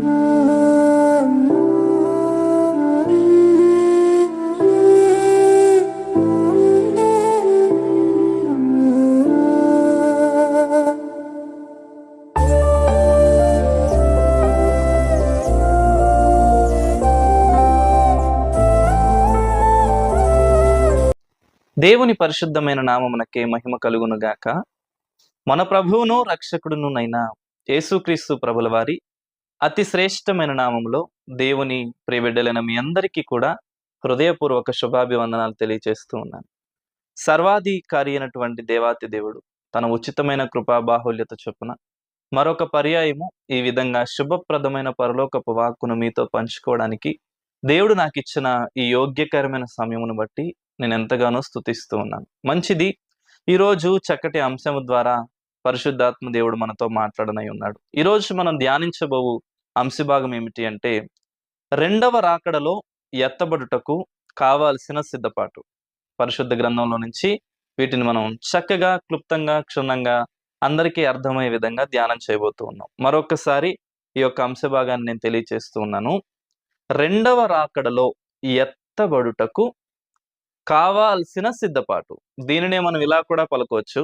దేవుని పరిశుద్ధమైన నామమునకే మహిమ కలుగును గాక. మన ప్రభువును రక్షకుడునునైనా యేసుక్రీస్తు ప్రభుల వారి అతి శ్రేష్టమైన నామములో దేవుని ప్రియబిడ్డలైన మీ అందరికీ కూడా హృదయపూర్వక శుభాభివందనాలు తెలియజేస్తూ ఉన్నాను. సర్వాధికారి అయినటువంటి దేవాతి దేవుడు తన ఉచితమైన కృపా బాహుల్యత చొప్పున మరొక పర్యాయము ఈ విధంగా శుభప్రదమైన పరలోకపు వాక్కును మీతో పంచుకోవడానికి దేవుడు నాకు ఇచ్చిన ఈ యోగ్యకరమైన సమయమును బట్టి నేను ఎంతగానో స్తుతిస్తూ ఉన్నాను. మంచిది. ఈరోజు చక్కటి అంశము ద్వారా పరిశుద్ధాత్మ దేవుడు మనతో మాట్లాడనై ఉన్నాడు. ఈరోజు మనం ధ్యానించబోవు అంశభాగం ఏమిటి అంటే, రెండవ రాకడలో ఎత్తబడుటకు కావాల్సిన సిద్ధపాటు. పరిశుద్ధ గ్రంథంలో నుంచి వీటిని మనం చక్కగా, క్లుప్తంగా, క్షుణ్ణంగా అందరికీ అర్థమయ్యే విధంగా ధ్యానం చేయబోతూ ఉన్నాం. మరొకసారి ఈ యొక్క అంశభాగాన్ని నేను తెలియచేస్తూ ఉన్నాను. రెండవ రాకడలో ఎత్తబడుటకు కావాల్సిన సిద్ధపాటు. దీనినే మనం ఇలా కూడా పలుకోవచ్చు,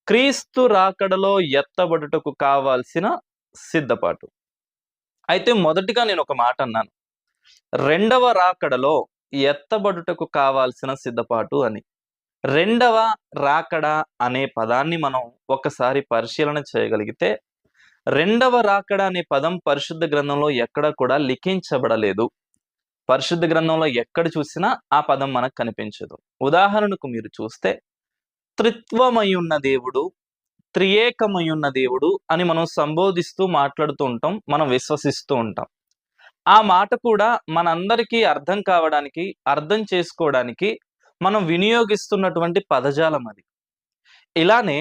క్రీస్తు రాకడలో ఎత్తబడుటకు కావాల్సిన సిద్ధపాటు. అయితే మొదటిగా నేను ఒక మాట అన్నాను, రెండవ రాకడలో ఎత్తబడుటకు కావాల్సిన సిద్ధపాటు అని. రెండవ రాకడ అనే పదాన్ని మనం ఒకసారి పరిశీలన చేయగలిగితే, రెండవ రాకడ అనే పదం పరిశుద్ధ గ్రంథంలో ఎక్కడ కూడా లిఖించబడలేదు. పరిశుద్ధ గ్రంథంలో ఎక్కడ చూసినా ఆ పదం మనకు కనిపించదు. ఉదాహరణకు మీరు చూస్తే, త్రిత్వమయున్న దేవుడు, త్రియేకమయున్న దేవుడు అని మనం సంబోధిస్తూ మాట్లాడుతూ ఉంటాం, మనం విశ్వసిస్తూ ఉంటాం. ఆ మాట కూడా మనందరికీ అర్థం కావడానికి, అర్థం చేసుకోవడానికి మనం వినియోగిస్తున్నటువంటి పదజాలం అది. ఇలానే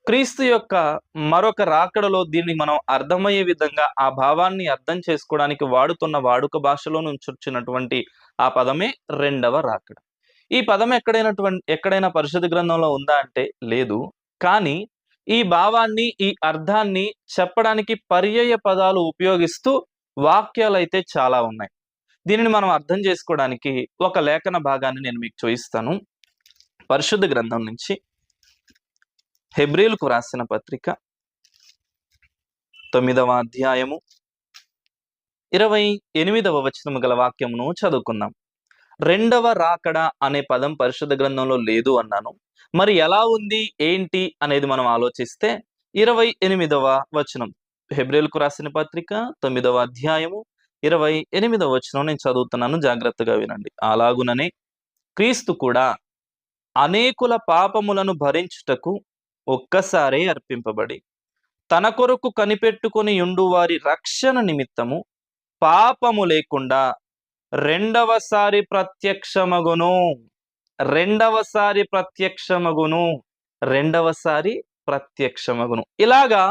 క్రీస్తు యొక్క మరొక రాకడలో దీన్ని మనం అర్థమయ్యే విధంగా ఆ భావాన్ని అర్థం చేసుకోవడానికి వాడుతున్న వాడుక భాషలో నుంచి వచ్చినటువంటి ఆ పదమే రెండవ రాకడ. ఈ పదం ఎక్కడైనా పరిశుద్ధ గ్రంథంలో ఉందా అంటే లేదు. కానీ ఈ భావాన్ని, ఈ అర్థాన్ని చెప్పడానికి పర్యాయ పదాలు ఉపయోగిస్తూ వాక్యాలు అయితే చాలా ఉన్నాయి. దీనిని మనం అర్థం చేసుకోవడానికి ఒక లేఖన భాగాన్ని నేను మీకు చూపిస్తాను. పరిశుద్ధ గ్రంథం నుంచి హెబ్రీలకు రాసిన పత్రిక 9వ అధ్యాయము 28వ వచనము గల వాక్యమును చదువుకుందాం. రెండవ రాకడ అనే పదం పరిశుద్ధ గ్రంథంలో లేదు అన్నాను. మరి ఎలా ఉంది, ఏంటి అనేది మనం ఆలోచిస్తే 28వ వచనం, హెబ్రీలకు రాసిన పత్రిక 9వ అధ్యాయము 28వ వచనం నేను చదువుతున్నాను, జాగ్రత్తగా వినండి. అలాగుననే క్రీస్తు కూడా అనేకుల పాపములను భరించుటకు ఒక్కసారే అర్పింపబడి తన కొరకు కనిపెట్టుకుని ఉండు వారి రక్షణ నిమిత్తము పాపము లేకుండా రెండవసారి ప్రత్యక్షమగును. రెండవసారి ప్రత్యక్షమగును. ఇలాగా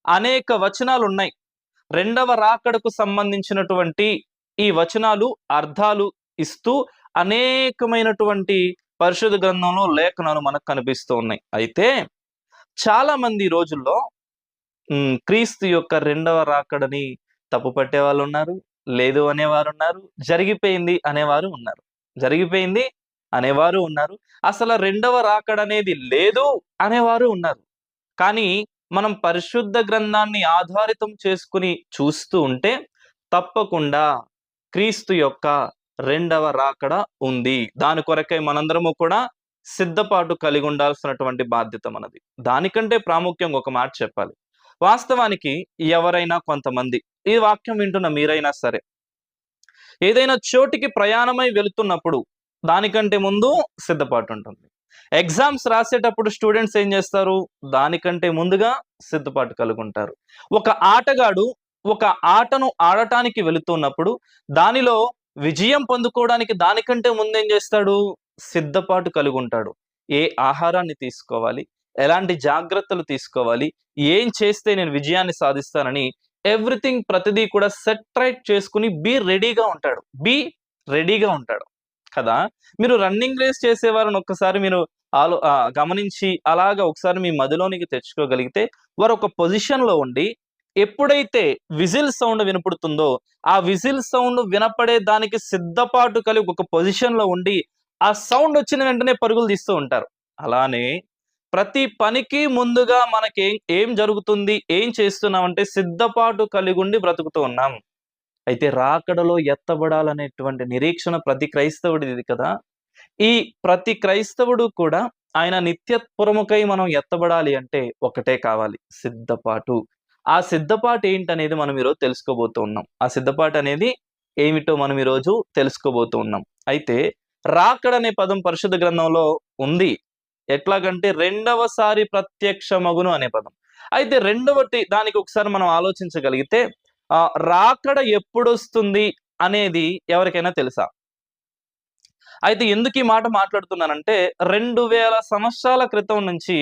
అనేక వచనాలు ఉన్నాయి. రెండవ రాకడకు సంబంధించినటువంటి ఈ వచనాలు అర్థాలు ఇస్తూ అనేకమైనటువంటి పరిశుద్ధ గ్రంథంలో లేఖనాలు మనకు కనిపిస్తూ ఉన్నాయి. అయితే చాలా మంది రోజుల్లో క్రీస్తు యొక్క రెండవ రాకడని తప్పు పట్టే వాళ్ళు ఉన్నారు, లేదు అనేవారు ఉన్నారు, జరిగిపోయింది అనేవారు ఉన్నారు, అసలు రెండవ రాకడ అనేది లేదు అనేవారు ఉన్నారు. కానీ మనం పరిశుద్ధ గ్రంథాన్ని ఆధారితం చేసుకుని చూస్తూ ఉంటే తప్పకుండా క్రీస్తు యొక్క రెండవ రాకడ ఉంది. దాని కొరకై మనందరము కూడా సిద్ధపాటు కలిగి ఉండాల్సినటువంటి బాధ్యత మనది. దానికంటే ప్రాముఖ్యంగా ఒక మాట చెప్పాలి. వాస్తవానికి ఎవరైనా కొంతమంది, ఈ వాక్యం వింటున్న మీరైనా సరే, ఏదైనా చోటికి ప్రయాణమై వెళుతున్నప్పుడు దానికంటే ముందు సిద్ధపాటు ఉంటుంది. ఎగ్జామ్స్ రాసేటప్పుడు స్టూడెంట్స్ ఏం చేస్తారు, దానికంటే ముందుగా సిద్ధపాటు కలిగి ఉంటారు. ఒక ఆటగాడు ఒక ఆటను ఆడటానికి వెళుతున్నప్పుడు దానిలో విజయం పొందుకోవడానికి దానికంటే ముందేం చేస్తాడు, సిద్ధపాటు కలిగి ఉంటాడు. ఏ ఆహారాన్ని తీసుకోవాలి, ఎలాంటి జాగ్రత్తలు తీసుకోవాలి, ఏం చేస్తే నేను విజయాన్ని సాధిస్తానని ఎవ్రీథింగ్ ప్రతిదీ కూడా సెట్ రైట్ చేసుకుని బీ రెడీగా ఉంటాడు కదా. మీరు రన్నింగ్ రేస్ చేసేవారిని ఒక్కసారి మీరు గమనించి అలాగా ఒకసారి మీ మదిలోనికి తెచ్చుకోగలిగితే, వారు ఒక పొజిషన్ లో ఉండి ఎప్పుడైతే విజిల్ సౌండ్ వినపడుతుందో ఆ విజిల్ సౌండ్ వినపడే దానికి సిద్ధపాటు కలిగి ఒక పొజిషన్ లో ఉండి ఆ సౌండ్ వచ్చిన వెంటనే పరుగులు తీస్తూ ఉంటారు. అలానే ప్రతి పనికి ముందుగా మనకి ఏం జరుగుతుంది, ఏం చేస్తున్నామంటే సిద్ధపాటు కలిగి ఉండి బ్రతుకుతూ ఉన్నాం. అయితే రాకడలో ఎత్తబడాలనేటువంటి నిరీక్షణ ప్రతి క్రైస్తవుడిది కదా. ఈ ప్రతి క్రైస్తవుడు కూడా ఆయన నిత్యత్వముకై మనం ఎత్తబడాలి అంటే ఒకటే కావాలి, సిద్ధపాటు. ఆ సిద్ధపాటు ఏంటనేది మనం ఈరోజు తెలుసుకోబోతూ ఉన్నాం. ఆ సిద్ధపాటు అనేది ఏమిటో మనం ఈరోజు తెలుసుకోబోతూ ఉన్నాం. అయితే రాకడనే పదం పరిశుద్ధ గ్రంథంలో ఉంది. ఎట్లాగంటే రెండవసారి ప్రత్యక్షమగును అనే పదం. అయితే రెండవటి దానికి ఒకసారి మనం ఆలోచించగలిగితే రాకడ ఎప్పుడొస్తుంది అనేది ఎవరికైనా తెలుసా? అయితే ఎందుకు ఈ మాట మాట్లాడుతున్నానంటే 2000 సంవత్సరాల క్రితం నుంచి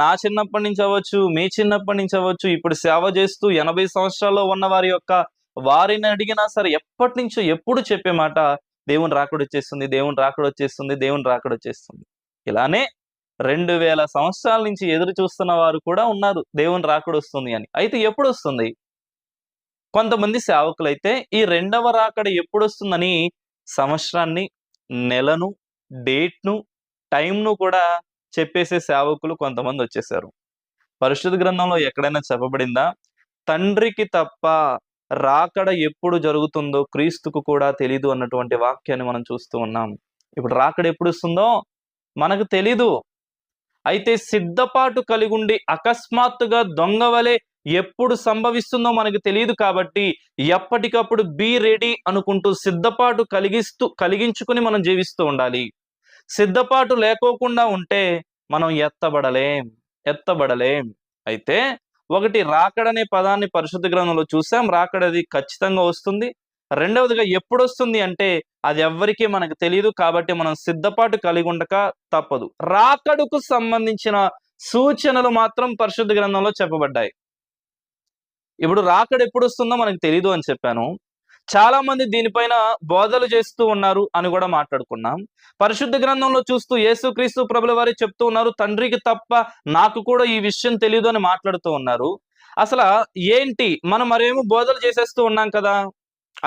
నా చిన్నప్పటి నుంచి అవ్వచ్చు, మీ చిన్నప్పటి నుంచి అవ్వచ్చు, ఇప్పుడు సేవ చేస్తూ 80 సంవత్సరాల్లో ఉన్న వారిని అడిగినా సరే ఎప్పటి నుంచో ఎప్పుడు చెప్పే మాట దేవుని రాకడొచ్చేస్తుంది, దేవుని రాకడొచ్చేస్తుంది, దేవుని రాకడొచ్చేస్తుంది. ఇలానే 2000 సంవత్సరాల నుంచి ఎదురు చూస్తున్న వారు కూడా ఉన్నారు దేవుని రాకడొస్తుంది అని. అయితే ఎప్పుడొస్తుంది? కొంతమంది సేవకులైతే ఈ రెండవ రాకడ ఎప్పుడొస్తుందని సంవత్సరాన్ని, నెలను, డేట్‌ను, టైంను కూడా చెప్పేసే సేవకులు కొంతమంది వచ్చేసారు. పరిశుద్ధ గ్రంథంలో ఎక్కడైనా చెప్పబడిందా? తండ్రికి తప్ప రాకడ ఎప్పుడు జరుగుతుందో క్రీస్తుకు కూడా తెలీదు అన్నటువంటి వాక్యాన్ని మనం చూస్తూ ఉన్నాం. ఇప్పుడు రాకడ ఎప్పుడొస్తుందో మనకు తెలీదు. అయితే సిద్ధపాటు కలిగుండి అకస్మాత్తుగా దొంగవలే ఎప్పుడు సంభవిస్తుందో మనకు తెలియదు కాబట్టి ఎప్పటికప్పుడు బీ రెడీ అనుకుంటూ సిద్ధపాటు కలిగించుకుని మనం జీవిస్తూ ఉండాలి. సిద్ధపాటు లేకోకుండా ఉంటే మనం ఎత్తబడలేం. అయితే ఒకటి రాకడనే పదాన్ని పరిశుద్ధ గ్రంథంలో చూసాం. రాకడది ఖచ్చితంగా వస్తుంది. రెండవదిగా ఎప్పుడొస్తుంది అంటే అది ఎవ్వరికీ మనకు తెలియదు కాబట్టి మనం సిద్ధపాటు కలిగి ఉండక తప్పదు. రాకడకు సంబంధించిన సూచనలు మాత్రం పరిశుద్ధ గ్రంథంలో చెప్పబడ్డాయి. ఇప్పుడు రాకడ ఎప్పుడు వస్తుందో మనకు తెలీదు అని చెప్పాను. చాలా మంది దీనిపైన బోధలు చేస్తూ ఉన్నారు అని కూడా మాట్లాడుకున్నాం. పరిశుద్ధ గ్రంథంలో చూస్తూ యేసుక్రీస్తు ప్రభుల వారు చెప్తూ ఉన్నారు, తండ్రికి తప్ప నాకు కూడా ఈ విషయం తెలియదు అని మాట్లాడుతూ ఉన్నారు. అసలు ఏంటి మనం మరేమో బోధలు చేసేస్తూ ఉన్నాం కదా,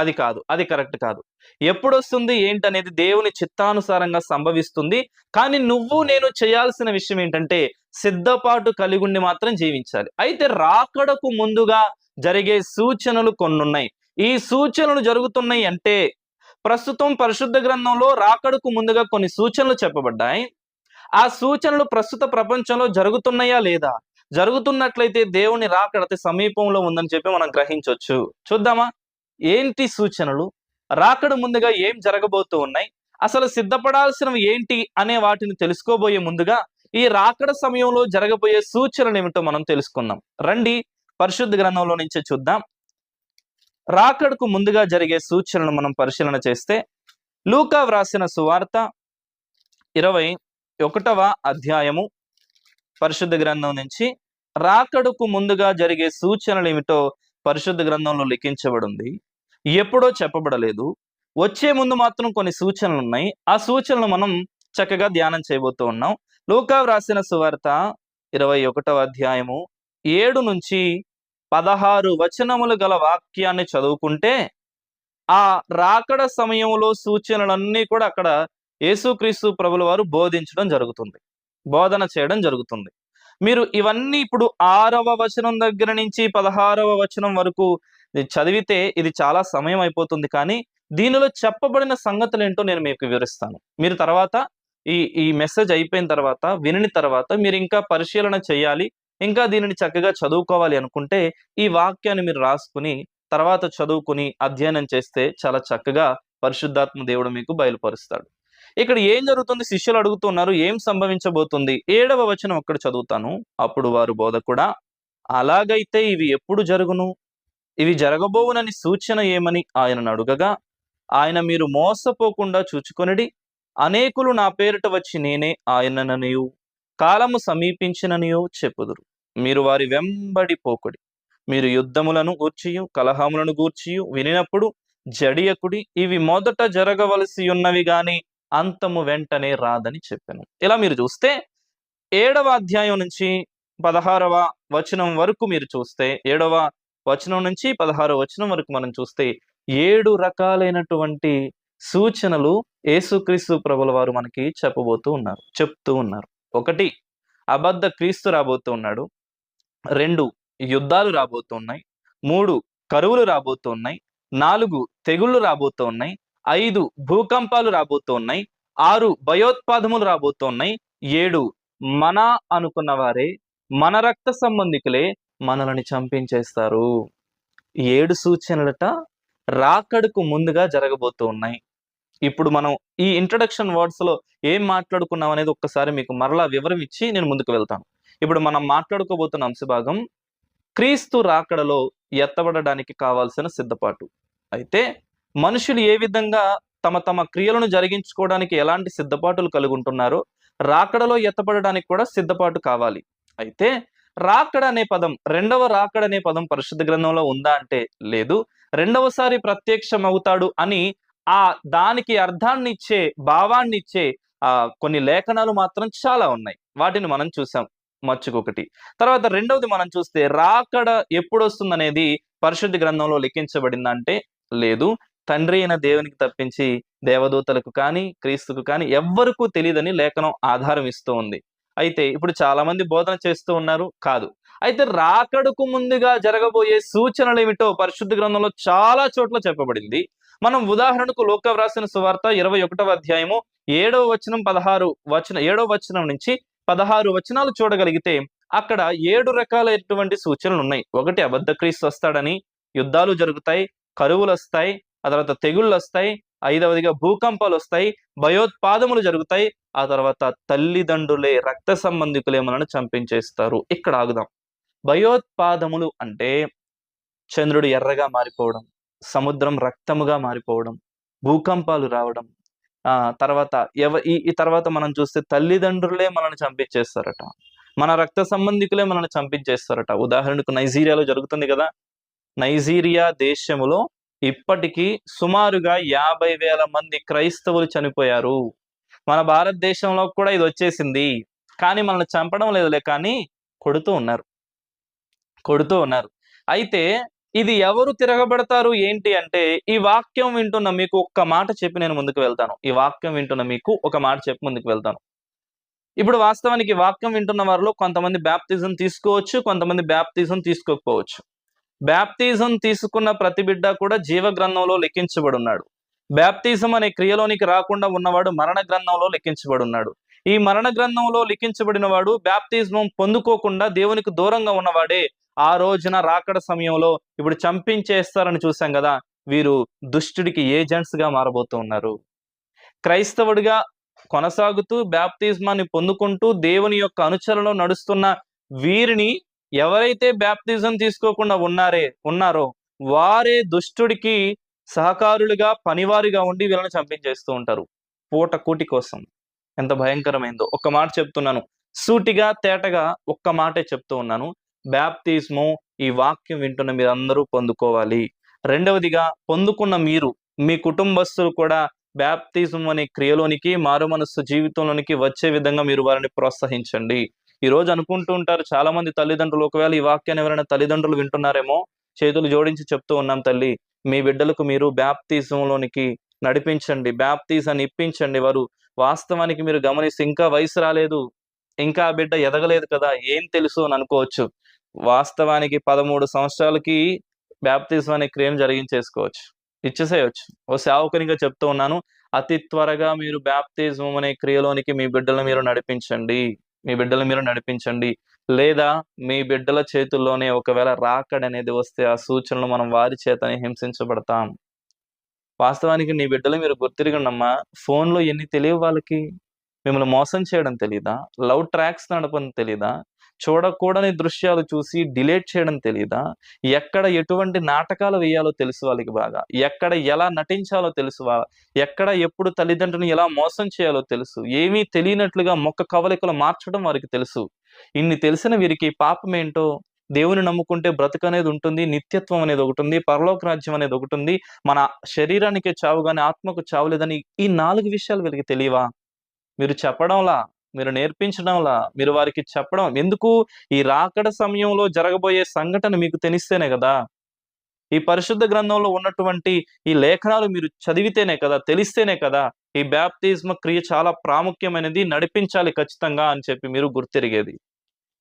అది కాదు, అది కరెక్ట్ కాదు. ఎప్పుడొస్తుంది ఏంటనేది దేవుని చిత్తానుసారంగా సంభవిస్తుంది. కానీ నువ్వు నేను చేయాల్సిన విషయం ఏంటంటే సిద్ధపాటు కలిగుండి మాత్రం జీవించాలి. అయితే రాకడకు ముందుగా జరిగే సూచనలు కొన్నున్నాయి. ఈ సూచనలు జరుగుతున్నాయి అంటే ప్రస్తుతం పరిశుద్ధ గ్రంథంలో రాకడకు ముందుగా కొన్ని సూచనలు చెప్పబడ్డాయి. ఆ సూచనలు ప్రస్తుత ప్రపంచంలో జరుగుతున్నాయా లేదా? జరుగుతున్నట్లయితే దేవుని రాకడ అతి సమీపంలో ఉందని చెప్పి మనం గ్రహించొచ్చు. చూద్దామా ఏంటి సూచనలు, రాకడ ముందుగా ఏం జరగబోతూ ఉన్నాయి, అసలు సిద్ధపడాల్సినవి ఏంటి అనే వాటిని తెలుసుకోబోయే ముందుగా ఈ రాకడ సమయంలో జరగబోయే సూచనలు ఏమిటో మనం తెలుసుకుందాం. రండి పరిశుద్ధ గ్రంథంలో నుంచే చూద్దాం. రాకడకు ముందుగా జరిగే సూచనలను మనం పరిశీలన చేస్తే లూకా వ్రాసిన సువార్త 21వ అధ్యాయము పరిశుద్ధ గ్రంథం నుంచి రాకడకు ముందుగా జరిగే సూచనలు ఏమిటో పరిశుద్ధ గ్రంథంలో లిఖించబడి ఉంది. ఎప్పుడో చెప్పబడలేదు. వచ్చే ముందు మాత్రం కొన్ని సూచనలు ఉన్నాయి. ఆ సూచనలు మనం చక్కగా ధ్యానం చేయబోతూ ఉన్నాం. లూకా వ్రాసిన సువార్త 21వ అధ్యాయము 7 నుంచి 16 వచనములు గల వాక్యాన్ని చదువుకుంటే ఆ రాకడ సమయంలో సూచనలన్నీ కూడా అక్కడ యేసుక్రీస్తు ప్రభుల వారు బోధించడం జరుగుతుంది, బోధన చేయడం జరుగుతుంది. మీరు ఇవన్నీ ఇప్పుడు 6వ వచనం దగ్గర నుంచి 16వ వచనం వరకు చదివితే ఇది చాలా సమయం అయిపోతుంది. కానీ దీనిలో చెప్పబడిన సంగతులు ఏంటో నేను మీకు వివరిస్తాను. మీరు తర్వాత ఈ మెసేజ్ అయిపోయిన తర్వాత విని తర్వాత మీరు ఇంకా పరిశీలన చేయాలి, ఇంకా దీనిని చక్కగా చదువుకోవాలి అనుకుంటే ఈ వాక్యాన్ని మీరు రాసుకుని తర్వాత చదువుకుని అధ్యయనం చేస్తే చాలా చక్కగా పరిశుద్ధాత్మ దేవుడు మీకు బయలుపరుస్తాడు. ఇక్కడ ఏం జరుగుతుంది? శిష్యులు అడుగుతున్నారు, ఏం సంభవించబోతుంది? 7వ వచనం ఒక్కటి చదువుతాను. అప్పుడు వారు బోధకుడా, అలాగైతే ఇవి ఎప్పుడు జరుగును? ఇవి జరగబోవునని సూచన ఏమని ఆయనను అడుగగా ఆయన, మీరు మోసపోకుండా చూచుకొనిడి, అనేకులు నా పేరిట వచ్చి నేనే ఆయనననియు కాలము సమీపించిననియు చెప్పుదురు. మీరు వారి వెంబడి పోకుడి. మీరు యుద్ధములను గూర్చియు కలహములను గూర్చియు వినినప్పుడు జడియకుడి. ఇవి మొదట జరగవలసి ఉన్నవి గాని అంతము వెంటనే రాదని చెప్పాను. ఇలా మీరు చూస్తే 7వ అధ్యాయం నుంచి 16వ వచనం వరకు మీరు చూస్తే, 7వ వచనం నుంచి 16వ వచనం వరకు మనం చూస్తే 7 రకాలైనటువంటి సూచనలు యేసుక్రీస్తు ప్రభుల వారు మనకి చెప్తూ ఉన్నారు. 1, అబద్ధ క్రీస్తు రాబోతూ ఉన్నాడు. 2, యుద్ధాలు రాబోతున్నాయి. 3, కరువులు రాబోతున్నాయి. 4, తెగుళ్ళు రాబోతున్నాయి. 5, భూకంపాలు రాబోతున్నాయి. 6, భయోత్పాదములు రాబోతున్నాయి. 7, మన అనుకున్న వారే, మన రక్త సంబంధికులే మనల్ని చంపించేస్తారు. 7 సూచనలట రాకడకు ముందుగా జరగబోతూ ఉన్నాయి. ఇప్పుడు మనం ఈ ఇంట్రడక్షన్ వర్డ్స్ లో ఏం మాట్లాడుకున్నాం అనేది ఒక్కసారి మీకు మరలా వివరం ఇచ్చి నేను ముందుకు వెళ్తాను. ఇప్పుడు మనం మాట్లాడుకోబోతున్న అంశభాగం క్రీస్తు రాకడలో ఎత్తబడడానికి కావాల్సిన సిద్ధపాటు. అయితే మనుషులు ఏ విధంగా తమ తమ క్రియలను జరిగించుకోవడానికి ఎలాంటి సిద్ధపాటులు కలిగి ఉంటున్నారో రాకడలో ఎత్తబడడానికి కూడా సిద్ధపాటు కావాలి. అయితే రాకడ అనే పదం, రెండవ రాకడ అనే పదం పరిశుద్ధ గ్రంథంలో ఉందా అంటే లేదు. రెండవసారి ప్రత్యక్షం అవుతాడు అని దానికి అర్థాన్ని ఇచ్చే, భావాన్ని ఇచ్చే కొన్ని లేఖనాలు మాత్రం చాలా ఉన్నాయి. వాటిని మనం చూసాం మచ్చుకొకటి. తర్వాత రెండవది మనం చూస్తే రాకడ ఎప్పుడు వస్తుంది అనేది పరిశుద్ధ గ్రంథంలో లిఖించబడిందంటే లేదు. తండ్రి అయిన దేవునికి తప్పించి దేవదూతలకు కానీ క్రీస్తుకు కానీ ఎవ్వరికూ తెలియదని లేఖనం ఆధారం ఇస్తూ ఉంది. అయితే ఇప్పుడు చాలా మంది బోధన చేస్తూ ఉన్నారు, కాదు. అయితే రాకడకు ముందుగా జరగబోయే సూచనలు ఏమిటో పరిశుద్ధ గ్రంథంలో చాలా చోట్ల చెప్పబడింది. మనం ఉదాహరణకు లోక వ్రాసిన సువార్త 21వ అధ్యాయము 7వ వచనం 7వ వచనం నుంచి 16 వచనాలు చూడగలిగితే అక్కడ 7 రకాలైనటువంటి సూచనలు ఉన్నాయి. 1, అబద్ధ క్రీస్తు వస్తాడని, యుద్ధాలు జరుగుతాయి, కరువులు వస్తాయి, ఆ తర్వాత తెగుళ్ళు వస్తాయి, 5వదిగా భూకంపాలు వస్తాయి, భయోత్పాదములు జరుగుతాయి, ఆ తర్వాత తల్లిదండ్రులే, రక్త సంబంధికులే మనల్ని చంపించేస్తారు. ఇక్కడ ఆగుదాం. భయోత్పాదములు అంటే చంద్రుడు ఎర్రగా మారిపోవడం, సముద్రం రక్తముగా మారిపోవడం, భూకంపాలు రావడం, తర్వాత ఈ తర్వాత మనం చూస్తే తల్లిదండ్రులే మనల్ని చంపించేస్తారట, మన రక్త సంబంధికులే మనల్ని చంపించేస్తారట. ఉదాహరణకు నైజీరియాలో జరుగుతుంది కదా. నైజీరియా దేశములో ఇప్పటికీ సుమారుగా 50,000 మంది క్రైస్తవులు చనిపోయారు. మన భారతదేశంలో కూడా ఇది వచ్చేసింది, కానీ మనల్ని చంపడం లేదులే, కానీ కొడుతూ ఉన్నారు. అయితే ఇది ఎవరు తిరగబడతారు ఏంటి అంటే, ఈ వాక్యం వింటున్న మీకు ఒక్క మాట చెప్పి నేను ముందుకు వెళ్తాను. ఈ వాక్యం వింటున్న మీకు ఒక మాట చెప్పి ముందుకు వెళ్తాను. ఇప్పుడు వాస్తవానికి వాక్యం వింటున్న వారిలో కొంతమంది బ్యాప్తిజం తీసుకోవచ్చు, కొంతమంది బ్యాప్తిజం తీసుకోకపోవచ్చు. బ్యాప్తిజం తీసుకున్న ప్రతి బిడ్డ కూడా జీవ గ్రంథంలో లిఖించబడి ఉన్నాడు. బ్యాప్తిజం అనే క్రియలోనికి రాకుండా ఉన్నవాడు మరణ గ్రంథంలో లిఖించబడి ఉన్నాడు. ఈ మరణ గ్రంథంలో లిఖించబడిన వాడు బ్యాప్తిజం పొందుకోకుండా దేవునికి దూరంగా ఉన్నవాడే ఆ రోజున రాకడ సమయంలో ఇప్పుడు చంపించేస్తారని చూసాం కదా. వీరు దుష్టుడికి ఏజెంట్స్ గా మారబోతూ ఉన్నారు. క్రైస్తవుడిగా కొనసాగుతూ బ్యాప్తిజమాన్ని పొందుకుంటూ దేవుని యొక్క అనుచరణలో నడుస్తున్న వీరిని ఎవరైతే బ్యాప్తిజం తీసుకోకుండా ఉన్నారో వారే దుష్టుడికి సహకారులుగా, పనివారిగా ఉండి వీళ్ళని చంపించేస్తూ ఉంటారు పూట కూటి కోసం. ఎంత భయంకరమైందో. ఒక్క మాట చెప్తున్నాను, సూటిగా తేటగా ఒక్క మాటే చెప్తూ ఉన్నాను. బ్యాప్తిజము ఈ వాక్యం వింటున్న మీరందరూ పొందుకోవాలి. రెండవదిగా, పొందుకున్న మీరు, మీ కుటుంబస్తులు కూడా బ్యాప్తిజం అనే క్రియలోనికి, మారు మనస్సు జీవితంలోనికి వచ్చే విధంగా మీరు వారిని ప్రోత్సహించండి. ఈ రోజు అనుకుంటూ ఉంటారు చాలా మంది తల్లిదండ్రులు, ఒకవేళ ఈ వాక్యాన్ని ఎవరైనా తల్లిదండ్రులు వింటున్నారేమో, చేతులు జోడించి చెప్తూ ఉన్నాం, తల్లి మీ బిడ్డలకు మీరు బ్యాప్తిజంలోనికి నడిపించండి, బ్యాప్తిజాన్ని ఇప్పించండి. వారు వాస్తవానికి మీరు గమనిస్తే ఇంకా వయసు రాలేదు, ఇంకా ఆ బిడ్డ ఎదగలేదు కదా, ఏం తెలుసు అని అనుకోవచ్చు. వాస్తవానికి 13 సంవత్సరాలకి బ్యాప్తిజం అనే క్రియను జరిగించేసుకోవచ్చు, ఇచ్చేసేయచ్చు. ఓ సేవకునిగా చెప్తూ ఉన్నాను, అతి త్వరగా మీరు బ్యాప్తిజం అనే క్రియలోనికి మీ బిడ్డలను మీరు నడిపించండి. లేదా మీ బిడ్డల చేతుల్లోనే ఒకవేళ రాకడ అనేది వస్తే ఆ సూచనలు మనం వారి చేతనే హింసించబడతాం. వాస్తవానికి నీ బిడ్డలు మీరు గుర్తిరిగండమ్మా. ఫోన్లో ఎన్ని తెలియవు వాళ్ళకి, మిమ్మల్ని మోసం చేయడం తెలీదా, లవ్ ట్రాక్స్ నడపడం తెలీదా, చూడకూడని దృశ్యాలు చూసి డిలీట్ చేయడం తెలీదా, ఎక్కడ ఎటువంటి నాటకాలు వేయాలో తెలుసు వాళ్ళకి బాగా, ఎక్కడ ఎలా నటించాలో తెలుసు, ఎక్కడ ఎప్పుడు తల్లిదండ్రులను ఎలా మోసం చేయాలో తెలుసు. ఏమీ తెలియనట్లుగా మొక్క కవలికలు మార్చడం వారికి తెలుసు. ఇన్ని తెలిసిన వీరికి పాపం ఏంటో, దేవుని నమ్ముకుంటే బ్రతుకు అనేది ఉంటుంది, నిత్యత్వం అనేది ఒకటి ఉంది, పరలోక రాజ్యం అనేది ఒకటి ఉంది, మన శరీరానికి చావు కానీ ఆత్మకు చావు లేదని ఈ 4 విషయాలు వీరికి తెలియవా? మీరు చెప్పడంలా, మీరు నేర్పించడంలా, మీరు వారికి చెప్పడం. ఎందుకు? ఈ రాకడ సమయంలో జరగబోయే సంఘటన మీకు తెలిస్తేనే కదా! ఈ పరిశుద్ధ గ్రంథంలో ఉన్నటువంటి ఈ లేఖనాలు మీరు చదివితేనే కదా, తెలిస్తేనే కదా, ఈ బాప్తిస్మ క్రియ చాలా ప్రాముఖ్యమైనది, నడిపించాలి ఖచ్చితంగా అని చెప్పి మీరు గుర్తెరిగేది.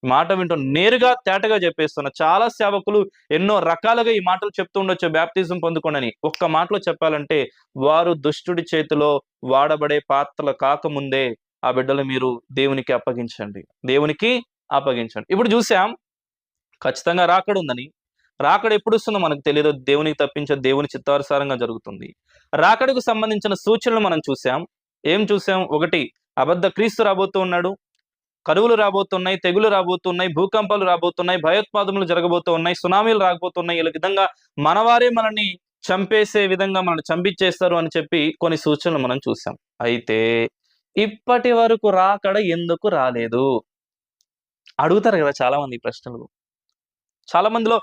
మాట వింటూ నేరుగా తేటగా చెప్పేస్తున్నా. చాలా సేవకులు ఎన్నో రకాలుగా ఈ మాటలు చెప్తూ ఉండొచ్చు బాప్తిజం పొందుకోనని. ఒక్క మాటలో చెప్పాలంటే వారు దుష్టుడి చేతిలో వాడబడే పాత్రలు కాకముందే ఆ బిడ్డలు మీరు దేవునికి అప్పగించండి. దేవునికి అప్పగించండి. ఇప్పుడు చూసాం ఖచ్చితంగా రాకడుందని. రాకడ ఎప్పుడొస్తుందో మనకు తెలీదు. దేవునికి తప్పించే దేవుని చిత్తానుసారంగా జరుగుతుంది. రాకడకు సంబంధించిన సూచనలు మనం చూసాం. ఏం చూసాం? 1 అబద్ధ క్రీస్తు రాబోతూ ఉన్నాడు. కరువులు రాబోతున్నాయి, తెగులు రాబోతున్నాయి, భూకంపాలు రాబోతున్నాయి, భయోత్పాదములు జరగబోతూ ఉన్నాయి, సునామీలు రాబోతున్నాయి. ఈ విధంగా మనవారే మనల్ని చంపేసే విధంగా మనల్ని చంపించేస్తారు అని చెప్పి కొన్ని సూచనలు మనం చూసాం. అయితే ఇప్పటి వరకు రాకడ ఎందుకు రాలేదు? అడుగుతారు కదా చాలా మంది ఈ ప్రశ్నలు. చాలా మందిలో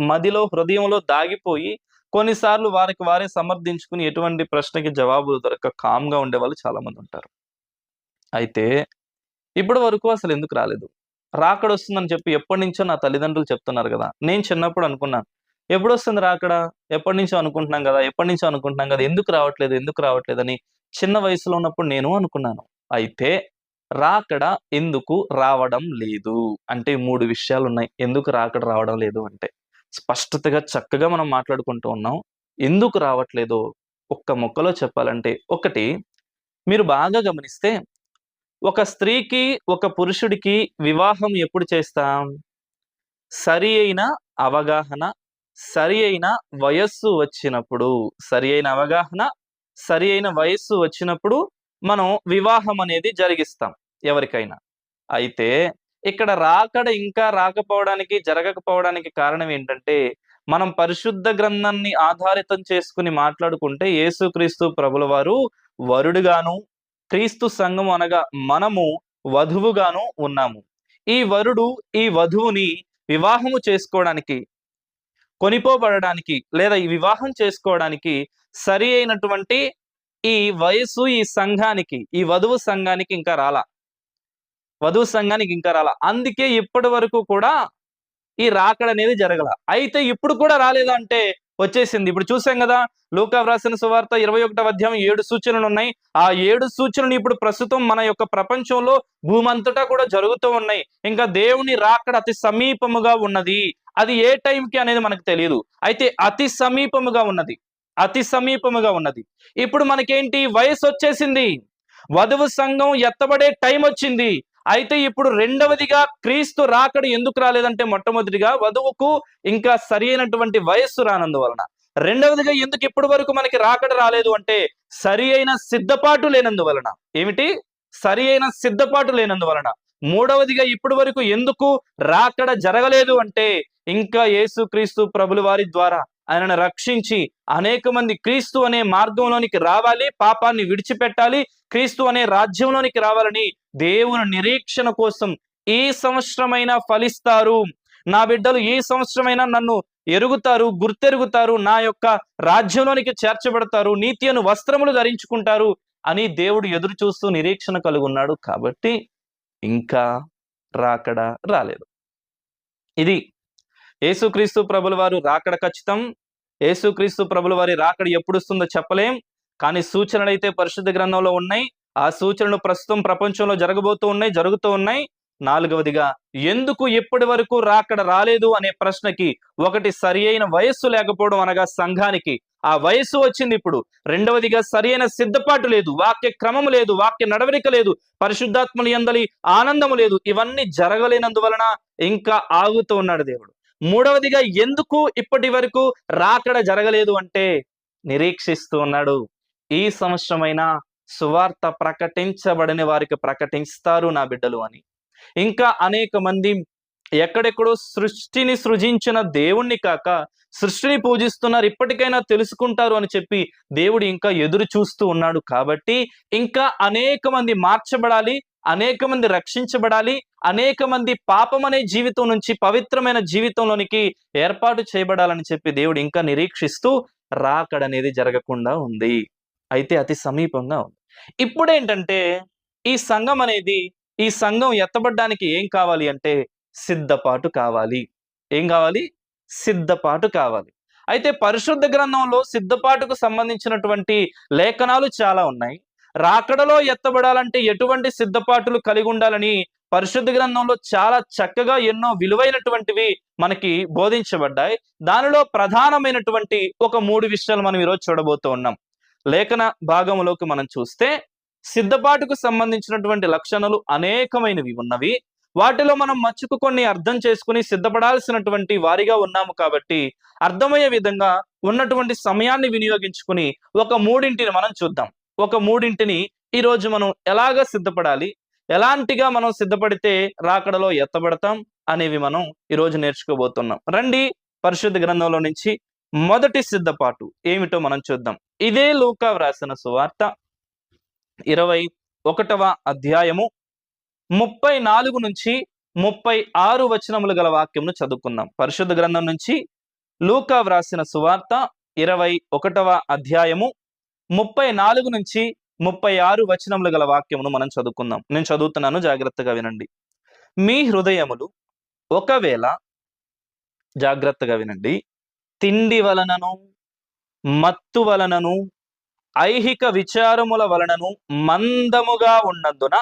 మదిలో హృదయంలో దాగిపోయి కొన్నిసార్లు వారికి వారే సమర్థించుకుని ఎటువంటి ప్రశ్నకి జవాబులు దొరక్క కామ్‌గా ఉండేవాళ్ళు చాలా మంది ఉంటారు. అయితే ఇప్పటి వరకు అసలు ఎందుకు రాలేదు? రాకడొస్తుందని చెప్పి ఎప్పటినుంచో నా తల్లిదండ్రులు చెప్తున్నారు గదా! నేను చిన్నప్పుడు అనుకున్నాను. ఎప్పుడొస్తుంది రాకడ? ఎప్పటినుంచో అనుకుంటున్నాం గదా! ఎప్పటినుంచో అనుకుంటున్నాం గదా! ఎందుకు రావట్లేదు? ఎందుకు రావట్లేదని చిన్న వయసులో ఉన్నప్పుడు నేను అనుకున్నాను. అయితే రాకడ ఎందుకు రావడం లేదు? అంటే 3 విషయాలున్నాయి. ఎందుకు రాకడ రావడం లేదు అంటే. స్పష్టతగా చక్కగా మనం మాట్లాడుకుంటూ ఉన్నాం. ఎందుకు రావట్లేదో ఒక్క ముక్కలో చెప్పాలంటే, ఒకటి మీరు బాగా గమనిస్తే ఒక స్త్రీకి, ఒక పురుషుడికి వివాహం ఎప్పుడు చేస్తాం? సరి అయిన అవగాహన, సరి అయిన వయస్సు వచ్చినప్పుడు. సరి అయిన అవగాహన, సరి అయిన వయస్సు వచ్చినప్పుడు మనం వివాహం అనేది జరిగిస్తాం ఎవరికైనా. అయితే ఇక్కడ రాకడ ఇంకా రాకపోవడానికి, జరగకపోవడానికి కారణం ఏంటంటే, మనం పరిశుద్ధ గ్రంథాన్ని ఆధారితం చేసుకొని మాట్లాడుకుంటే యేసుక్రీస్తు ప్రభుల వారు వరుడుగాను, క్రీస్తు సంఘం అనగా మనము వధువుగాను ఉన్నాము. ఈ వరుడు ఈ వధువుని వివాహము చేసుకోవడానికి, కొనిపోబడడానికి లేదా ఈ వివాహం చేసుకోవడానికి సరి అయినటువంటి ఈ వయస్సు ఈ సంఘానికి, ఈ వధువు సంఘానికి ఇంకా రాలా. వధువు సంఘానికి ఇంకా రాలా. అందుకే ఇప్పటి వరకు కూడా ఈ రాకడ అనేది జరగల. అయితే ఇప్పుడు కూడా రాలేదా అంటే వచ్చేసింది. ఇప్పుడు చూసాం గదా! లూకా వ్రాసిన సువార్త 21వ అధ్యాయం 7 సూచనలున్నాయి. ఆ 7 సూచనలు ఇప్పుడు ప్రస్తుతం మన యొక్క ప్రపంచంలో భూమంతటా కూడా జరుగుతూ ఉన్నాయి. ఇంకా దేవుని రాకడ అతి సమీపముగా ఉన్నది. అది ఏ టైంకి అనేది మనకు తెలీదు. అయితే అతి సమీపముగా ఉన్నది. అతి సమీపముగా ఉన్నది. ఇప్పుడు మనకేంటి వయసొచ్చేసింది. వధువు సంఘం ఎత్తబడే టైమొచ్చింది. అయితే ఇప్పుడు రెండవదిగా క్రీస్తు రాకడ ఎందుకు రాలేదంటే మొట్టమొదటిగా వధువుకు ఇంకా సరియైనటువంటి వయస్సు రానందువలన. రెండవదిగా ఎందుకు ఇప్పటి వరకు మనకి రాకడ రాలేదు అంటే సరి అయిన సిద్ధపాటు లేనందువలన. ఏమిటి? సరి అయిన సిద్ధపాటు లేనందువలన. మూడవదిగా ఇప్పటి వరకు ఎందుకు రాకడ జరగలేదు అంటే ఇంకా యేసుక్రీస్తు ప్రభుల వారి ద్వారా ఆయనను రక్షించి అనేక మంది క్రీస్తు అనే మార్గంలోనికి రావాలి, పాపాన్ని విడిచిపెట్టాలి, క్రీస్తు అనే రాజ్యంలోనికి రావాలని దేవుని నిరీక్షణ కోసం ఈ సంవత్సరమైనా ఫలిస్తారు, నా బిడ్డలు ఈ సంవత్సరమైనా నన్ను ఎరుగుతారు, గుర్తెరుగుతారు, నా యొక్క రాజ్యంలోనికి చేర్చబడతారు, నీతి అను వస్త్రములు ధరించుకుంటారు అని దేవుడు ఎదురు చూస్తూ నిరీక్షణ కలుగున్నాడు. కాబట్టి ఇంకా రాకడ రాలేదు. ఇది యేసుక్రీస్తు ప్రభుల వారు రాకడ ఖచ్చితం. యేసుక్రీస్తు ప్రభుల వారి రాకడ ఎప్పుడొస్తుందో చెప్పలేం. కానీ సూచనలైతే పరిశుద్ధ గ్రంథంలో ఉన్నాయి. ఆ సూచనలు ప్రస్తుతం ప్రపంచంలో జరగబోతూ ఉన్నాయి, జరుగుతూ ఉన్నాయి. నాలుగవదిగా ఎందుకు ఇప్పటి వరకు రాకడ రాలేదు అనే ప్రశ్నకి ఒకటి సరి అయిన వయస్సు లేకపోవడం అనగా సంఘానికి ఆ వయస్సు వచ్చింది ఇప్పుడు. రెండవదిగా సరి అయిన సిద్ధపాటు లేదు, వాక్య క్రమము లేదు, వాక్య నడవడిక లేదు, పరిశుద్ధాత్మని యందలి ఆనందము లేదు. ఇవన్నీ జరగలేనందువలన ఇంకా ఆగుతూ ఉన్నాడు దేవుడు. మూడవదిగా ఎందుకు ఇప్పటి వరకు రాకడ జరగలేదు అంటే నిరీక్షిస్తూ ఉన్నాడు. ఈ సంవత్సరమైనా సువార్త ప్రకటించబడని వారికి ప్రకటిస్తారు నా బిడ్డలు అని. ఇంకా అనేక మంది ఎక్కడెక్కడో సృష్టిని సృజించిన దేవుణ్ణి కాక సృష్టిని పూజిస్తున్నారు, ఇప్పటికైనా తెలుసుకుంటారు అని చెప్పి దేవుడు ఇంకా ఎదురు చూస్తూ ఉన్నాడు. కాబట్టి ఇంకా అనేక మంది మార్చబడాలి, అనేక మంది రక్షించబడాలి, అనేక మంది పాపం అనే జీవితం నుంచి పవిత్రమైన జీవితంలోనికి ఏర్పాటు చేయబడాలని చెప్పి దేవుడు ఇంకా నిరీక్షిస్తూ రాకడ అనేది జరగకుండా ఉంది. అయితే అతి సమీపంగా ఉంది. ఇప్పుడేంటంటే ఈ సంఘం అనేది, ఈ సంఘం ఎత్తబడడానికి ఏం కావాలి అంటే సిద్ధపాటు కావాలి. ఏం కావాలి? సిద్ధపాటు కావాలి. అయితే పరిశుద్ధ గ్రంథంలో సిద్ధపాటుకు సంబంధించినటువంటి లేఖనాలు చాలా ఉన్నాయి. రాకడలో ఎత్తబడాలంటే ఎటువంటి సిద్ధపాటులు కలిగి ఉండాలని పరిశుద్ధ గ్రంథంలో చాలా చక్కగా ఎన్నో విలువైనటువంటివి మనకి బోధించబడ్డాయి. దానిలో ప్రధానమైనటువంటి ఒక 3 విషయాలు మనం ఈరోజు చూడబోతూ ఉన్నాం. లేఖన భాగంలోకి మనం చూస్తే సిద్ధపాటుకు సంబంధించినటువంటి లక్షణాలు అనేకమైనవి ఉన్నవి. వాటిలో మనం మచ్చుకు కొన్ని అర్థం చేసుకుని సిద్ధపడాల్సినటువంటి వారిగా ఉన్నాము కాబట్టి అర్థమయ్యే విధంగా ఉన్నటువంటి సమయాన్ని వినియోగించుకుని ఒక 3 మనం చూద్దాం. ఒక 3 ఈరోజు మనం ఎలాగ సిద్ధపడాలి, ఎలాంటిగా మనం సిద్ధపడితే రాకడలో ఎత్తబడతాం అనేవి మనం ఈరోజు నేర్చుకోబోతున్నాం. రండి పరిశుద్ధ గ్రంథంలో నుంచి మొదటి సిద్ధపాటు ఏమిటో మనం చూద్దాం. ఇదే లూకా వ్రాసిన సువార్త 21వ అధ్యాయము 34 నుంచి 36 వచనములు గల వాక్యమును చదువుకుందాం. పరిశుద్ధ గ్రంథం నుంచి లూకా వ్రాసిన సువార్త 21వ అధ్యాయము 34 నుంచి 36 వచనములు గల వాక్యమును మనం చదువుకుందాం. నేను చదువుతున్నాను, జాగ్రత్తగా వినండి. మీ హృదయములు ఒకవేళ, జాగ్రత్తగా వినండి, తిండి వలనను మత్తు వలనను ఐహిక విచారముల వలనను మందముగా ఉన్నందున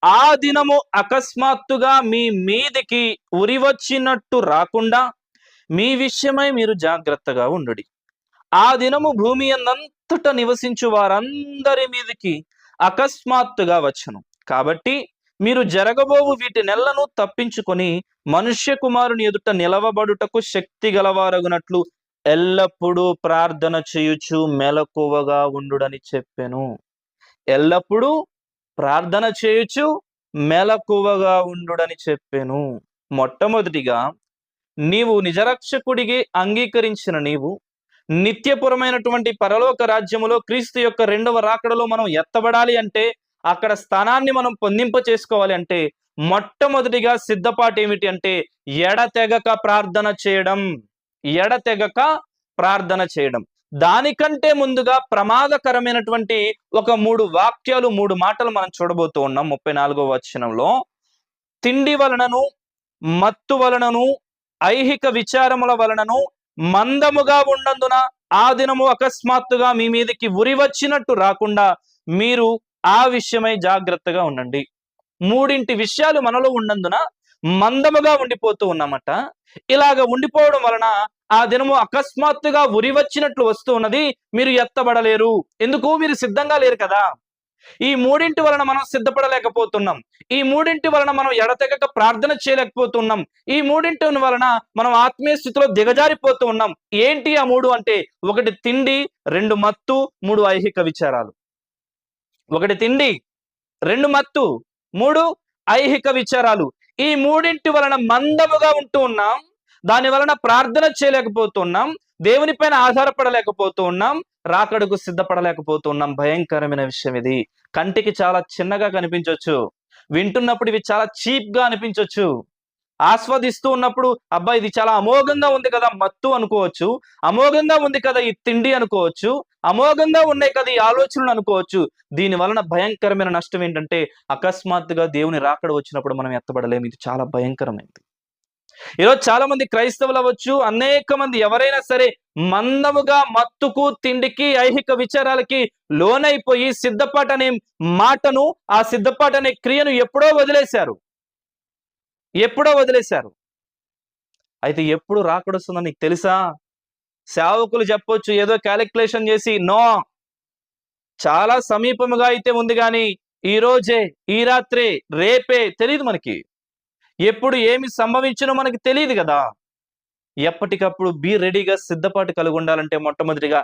ఆ దినము అకస్మాత్తుగా మీ మీదికి ఉరివచ్చినట్టు రాకుండా మీ విషయమై మీరు జాగ్రత్తగా ఉండుడి. ఆ దినము భూమి అంతట నివసించు వారందరి మీదికి అకస్మాత్తుగా వచ్చును. కాబట్టి మీరు జరగబోవు వీటి నెలను తప్పించుకొని మనుష్య కుమారుని ఎదుట నిలవబడుటకు శక్తి గలవారగునట్లు ఎల్లప్పుడూ ప్రార్థన చేయుచు మెలకువగా ఉండుడని చెప్పెను. ఎల్లప్పుడూ ప్రార్థన చేయుచు మెలకువగా ఉండుడని చెప్పెను. మొట్టమొదటిగా నీవు నిజరక్షకుడికి అంగీకరించిన నీవు నిత్యపురమైనటువంటి పరలోక రాజ్యములో క్రీస్తు యొక్క 2వ రాకడలో మనం ఎత్తబడాలి అంటే, అక్కడ స్థానాన్ని మనం పొందింప చేసుకోవాలి అంటే మొట్టమొదటిగా సిద్ధపాటు ఏమిటి అంటే ఎడతెగక ప్రార్థన చేయడం. ఎడతెగక ప్రార్థన చేయడం. దానికంటే ముందుగా ప్రమాదకరమైనటువంటి ఒక 3 వాక్యాలు, 3 మాటలు మనం చూడబోతూ ఉన్నాం. 34వ వచనంలో తిండి వలనను మత్తు వలనను ఐహిక విచారముల వలనను మందముగా ఉన్నందున ఆ దినము అకస్మాత్తుగా మీ మీదకి ఉరి వచ్చినట్టు రాకుండా మీరు ఆ విషయమై జాగ్రత్తగా ఉండండి. 3 విషయాలు మనలో ఉన్నందున మందముగా ఉండిపోతూ ఉన్నామట. ఇలాగ ఉండిపోవడం వలన ఆ దినము అకస్మాత్తుగా ఉరి వచ్చినట్లు వస్తూ ఉన్నది. మీరు ఎత్తబడలేరు. ఎందుకు? మీరు సిద్ధంగా లేరు కదా. ఈ 3 వలన మనం సిద్ధపడలేకపోతున్నాం. ఈ 3 వలన మనం ఎడతెగక ప్రార్థన చేయలేకపోతున్నాం. ఈ 3 వలన మనం ఆత్మీయ స్థితిలో దిగజారిపోతూ ఉన్నాం. ఏంటి ఆ 3 అంటే? 1 తిండి, 2 మత్తు, 3 ఐహిక విచారాలు. 1 తిండి, 2 మత్తు, 3 ఐహిక విచారాలు. ఈ 3 వలన మందముగా ఉంటూ ఉన్నాం. దాని వలన ప్రార్థన చేయలేకపోతున్నాం. దేవుని పైన ఆధారపడలేకపోతూ ఉన్నాం. రాకడకు సిద్ధపడలేకపోతున్నాం. భయంకరమైన విషయం ఇది. కంటికి చాలా చిన్నగా కనిపించవచ్చు, వింటున్నప్పుడు ఇవి చాలా చీప్ గా అనిపించవచ్చు, ఆస్వాదిస్తూ ఉన్నప్పుడు అబ్బా ఇది చాలా అమోఘంగా ఉంది కదా మత్తు అనుకోవచ్చు, అమోఘంగా ఉంది కదా ఈ తిండి అనుకోవచ్చు, అమోఘంగా ఉన్నాయి కదా ఈ ఆలోచనలు అనుకోవచ్చు. దీని వలన భయంకరమైన నష్టం ఏంటంటే అకస్మాత్తుగా దేవుని రాకడ వచ్చినప్పుడు మనం ఎత్తబడలేము. ఇది చాలా భయంకరమైనది. ఈరోజు చాలా మంది క్రైస్తవులు అవ్వచ్చు, అనేక మంది ఎవరైనా సరే మందముగా మత్తుకు, తిండికి, ఐహిక విచారాలకి లోనైపోయి సిద్ధపాటు అనే మాటను, ఆ సిద్ధపాటు అనే క్రియను ఎప్పుడో వదిలేశారు. అయితే ఎప్పుడు రాకడొస్తుందో నీకు తెలుసా? సేవకులు చెప్పొచ్చు ఏదో క్యాలిక్యులేషన్ చేసి, నో, చాలా సమీపముగా అయితే ఉంది కానీ ఈ రోజే, ఈ రాత్రే, రేపే తెలియదు మనకి. ఎప్పుడు ఏమి సంభవించినో మనకి తెలియదు కదా. ఎప్పటికప్పుడు బీ రెడీగా సిద్ధపాటు కలిగి ఉండాలంటే మొట్టమొదటిగా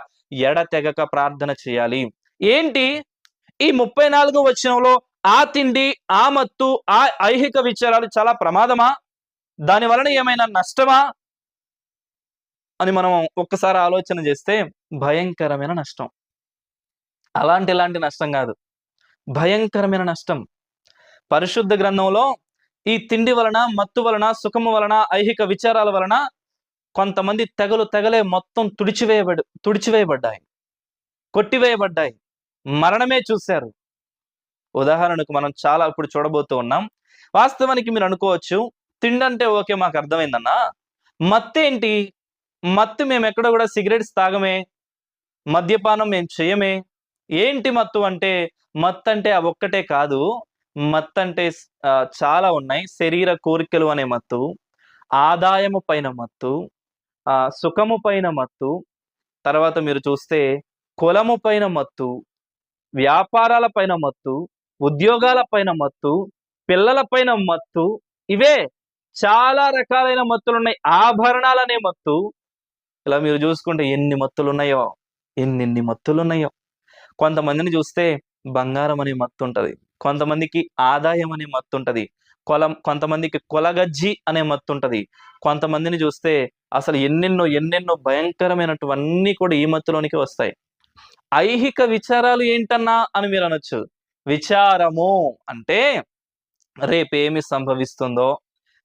ఎడతెగక ప్రార్థన చేయాలి. ఏంటి ఈ 34వ వచనంలో ఆ తిండి, ఆ మత్తు, ఆ ఐహిక విచారాలు చాలా ప్రమాదమా? దాని వలన ఏమైనా నష్టమా అని మనం ఒక్కసారి ఆలోచన చేస్తే భయంకరమైన నష్టం. ఇలాంటి నష్టం కాదు, భయంకరమైన నష్టం. పరిశుద్ధ గ్రంథంలో ఈ తిండి వలన, మత్తు వలన, సుఖము వలన, ఐహిక విచారాల వలన కొంతమంది తెగలే మొత్తం తుడిచివేయబడ్డాయి, కొట్టివేయబడ్డాయి, మరణమే చూశారు. ఉదాహరణకు మనం చాలా ఇప్పుడు చూడబోతూ ఉన్నాం. వాస్తవానికి మీరు అనుకోవచ్చు, తిండంటే ఓకే మాకు అర్థమైందన్నా. మత్తేంటి? మత్తు మేమెక్కడ గూడా సిగరెట్స్ తాగమే, మద్యపానం మేము చెయ్యమే. ఏంటి మత్తు అంటే, మత్తంటే అవొక్కటే కాదు. మత్తంటే చాలా ఉన్నాయి. శరీర కోరికలు అనే మత్తు, ఆదాయము పైన మత్తు, సుఖము పైన మత్తు, తర్వాత మీరు చూస్తే కులము పైన మత్తు, వ్యాపారాల పైన మత్తు, ఉద్యోగాల పైన మత్తు, పిల్లల పైన మత్తు. ఇవే చాలా రకాలైన మత్తులున్నాయి. ఆభరణాలనే మత్తు. ఇలా మీరు చూసుకుంటే ఎన్ని మత్తులున్నాయో, ఎన్నెన్ని మత్తులున్నాయో. కొంతమందిని చూస్తే బంగారం అనే మత్తుంటది. కొంతమందికి ఆదాయం అనే మత్తుంటది. కొంతమందికి కొలగజ్జి అనే మత్తుంటది. కొంతమందిని చూస్తే అసలు ఎన్నెన్నో భయంకరమైనటువన్నీ కూడా ఈ మత్తులోనికి వస్తాయి. ఐహిక విచారాలు ఏంటన్నా అని మీరు అనొచ్చు. విచారము అంటే రేపేమి సంభవిస్తుందో,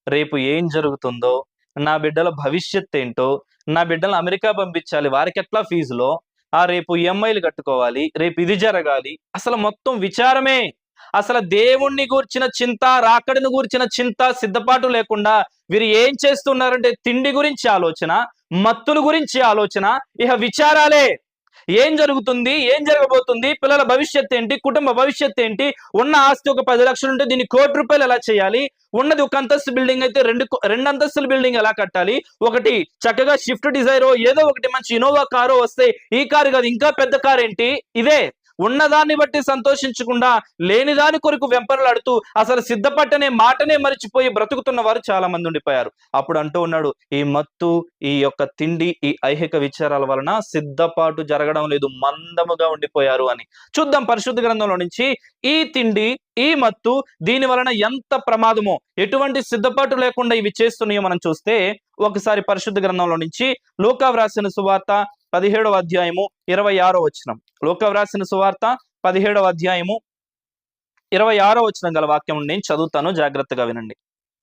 రేపు ఏం జరుగుతుందో, నా బిడ్డల భవిష్యత్తేంటో, నా బిడ్డలను అమెరికా పంపించాలి, వారికెట్లా ఫీజులో, రేపు ఈఎంఐలు కట్టుకోవాలి, రేపు ఇది జరగాలి. అసలు మొత్తం విచారమే. అసలు దేవుణ్ణి గూర్చిన చింత, రాకడను గూర్చిన చింత, సిద్ధపాటు లేకుండా వీరు ఏం చేస్తున్నారంటే తిండి గురించి ఆలోచన, మత్తుల గురించి ఆలోచన, ఇహ విచారాలే. ఏం జరుగుతుంది, ఏం జరగబోతుంది, పిల్లల భవిష్యత్ ఏంటి, కుటుంబ భవిష్యత్ ఏంటి, ఉన్న ఆస్తి ఒక 10 లక్షలు ఉంటే దీన్ని ₹1,00,00,000 ఎలా చేయాలి, ఉన్నది ఒక అంతస్తు బిల్డింగ్ అయితే రెండు అంతస్తుల బిల్డింగ్ ఎలా కట్టాలి, ఒకటి చక్కగా షిఫ్ట్ డిజైరో ఏదో ఒకటి మంచి ఇన్నోవా కారో వస్తే ఈ కారు కాదు ఇంకా పెద్ద కారు ఏంటి. ఇదే ఉన్నదాన్ని బట్టి సంతోషించకుండా లేని దాని కొరకు వెంపర్లాడుతూ అసలు సిద్ధపట్టనే మాటనే మరిచిపోయి బ్రతుకుతున్న వారు చాలా మంది ఉండిపోయారు. అప్పుడు అంటూ ఉన్నాడు, ఈ మత్తు, ఈ యొక్క తిండి, ఈ ఐహిక విచారాల వలన సిద్ధపాటు జరగడం లేదు, మందముగా ఉండిపోయారు అని. చూద్దాం పరిశుద్ధ గ్రంథంలో నుంచి ఈ తిండి, ఈ మత్తు దీని వలన ఎంత ప్రమాదమో, ఎటువంటి సిద్ధపాటు లేకుండా ఇవి చేస్తున్నాయో మనం చూస్తే ఒకసారి పరిశుద్ధ గ్రంథంలో నుంచి లూకా వ్రాసిన సువార్త 17వ అధ్యాయము 26వ వచనం. లూకా వ్రాసిన సువార్త 17వ అధ్యాయము 26వ వచనం గల వాక్యం నేను చదువుతాను, జాగ్రత్తగా వినండి.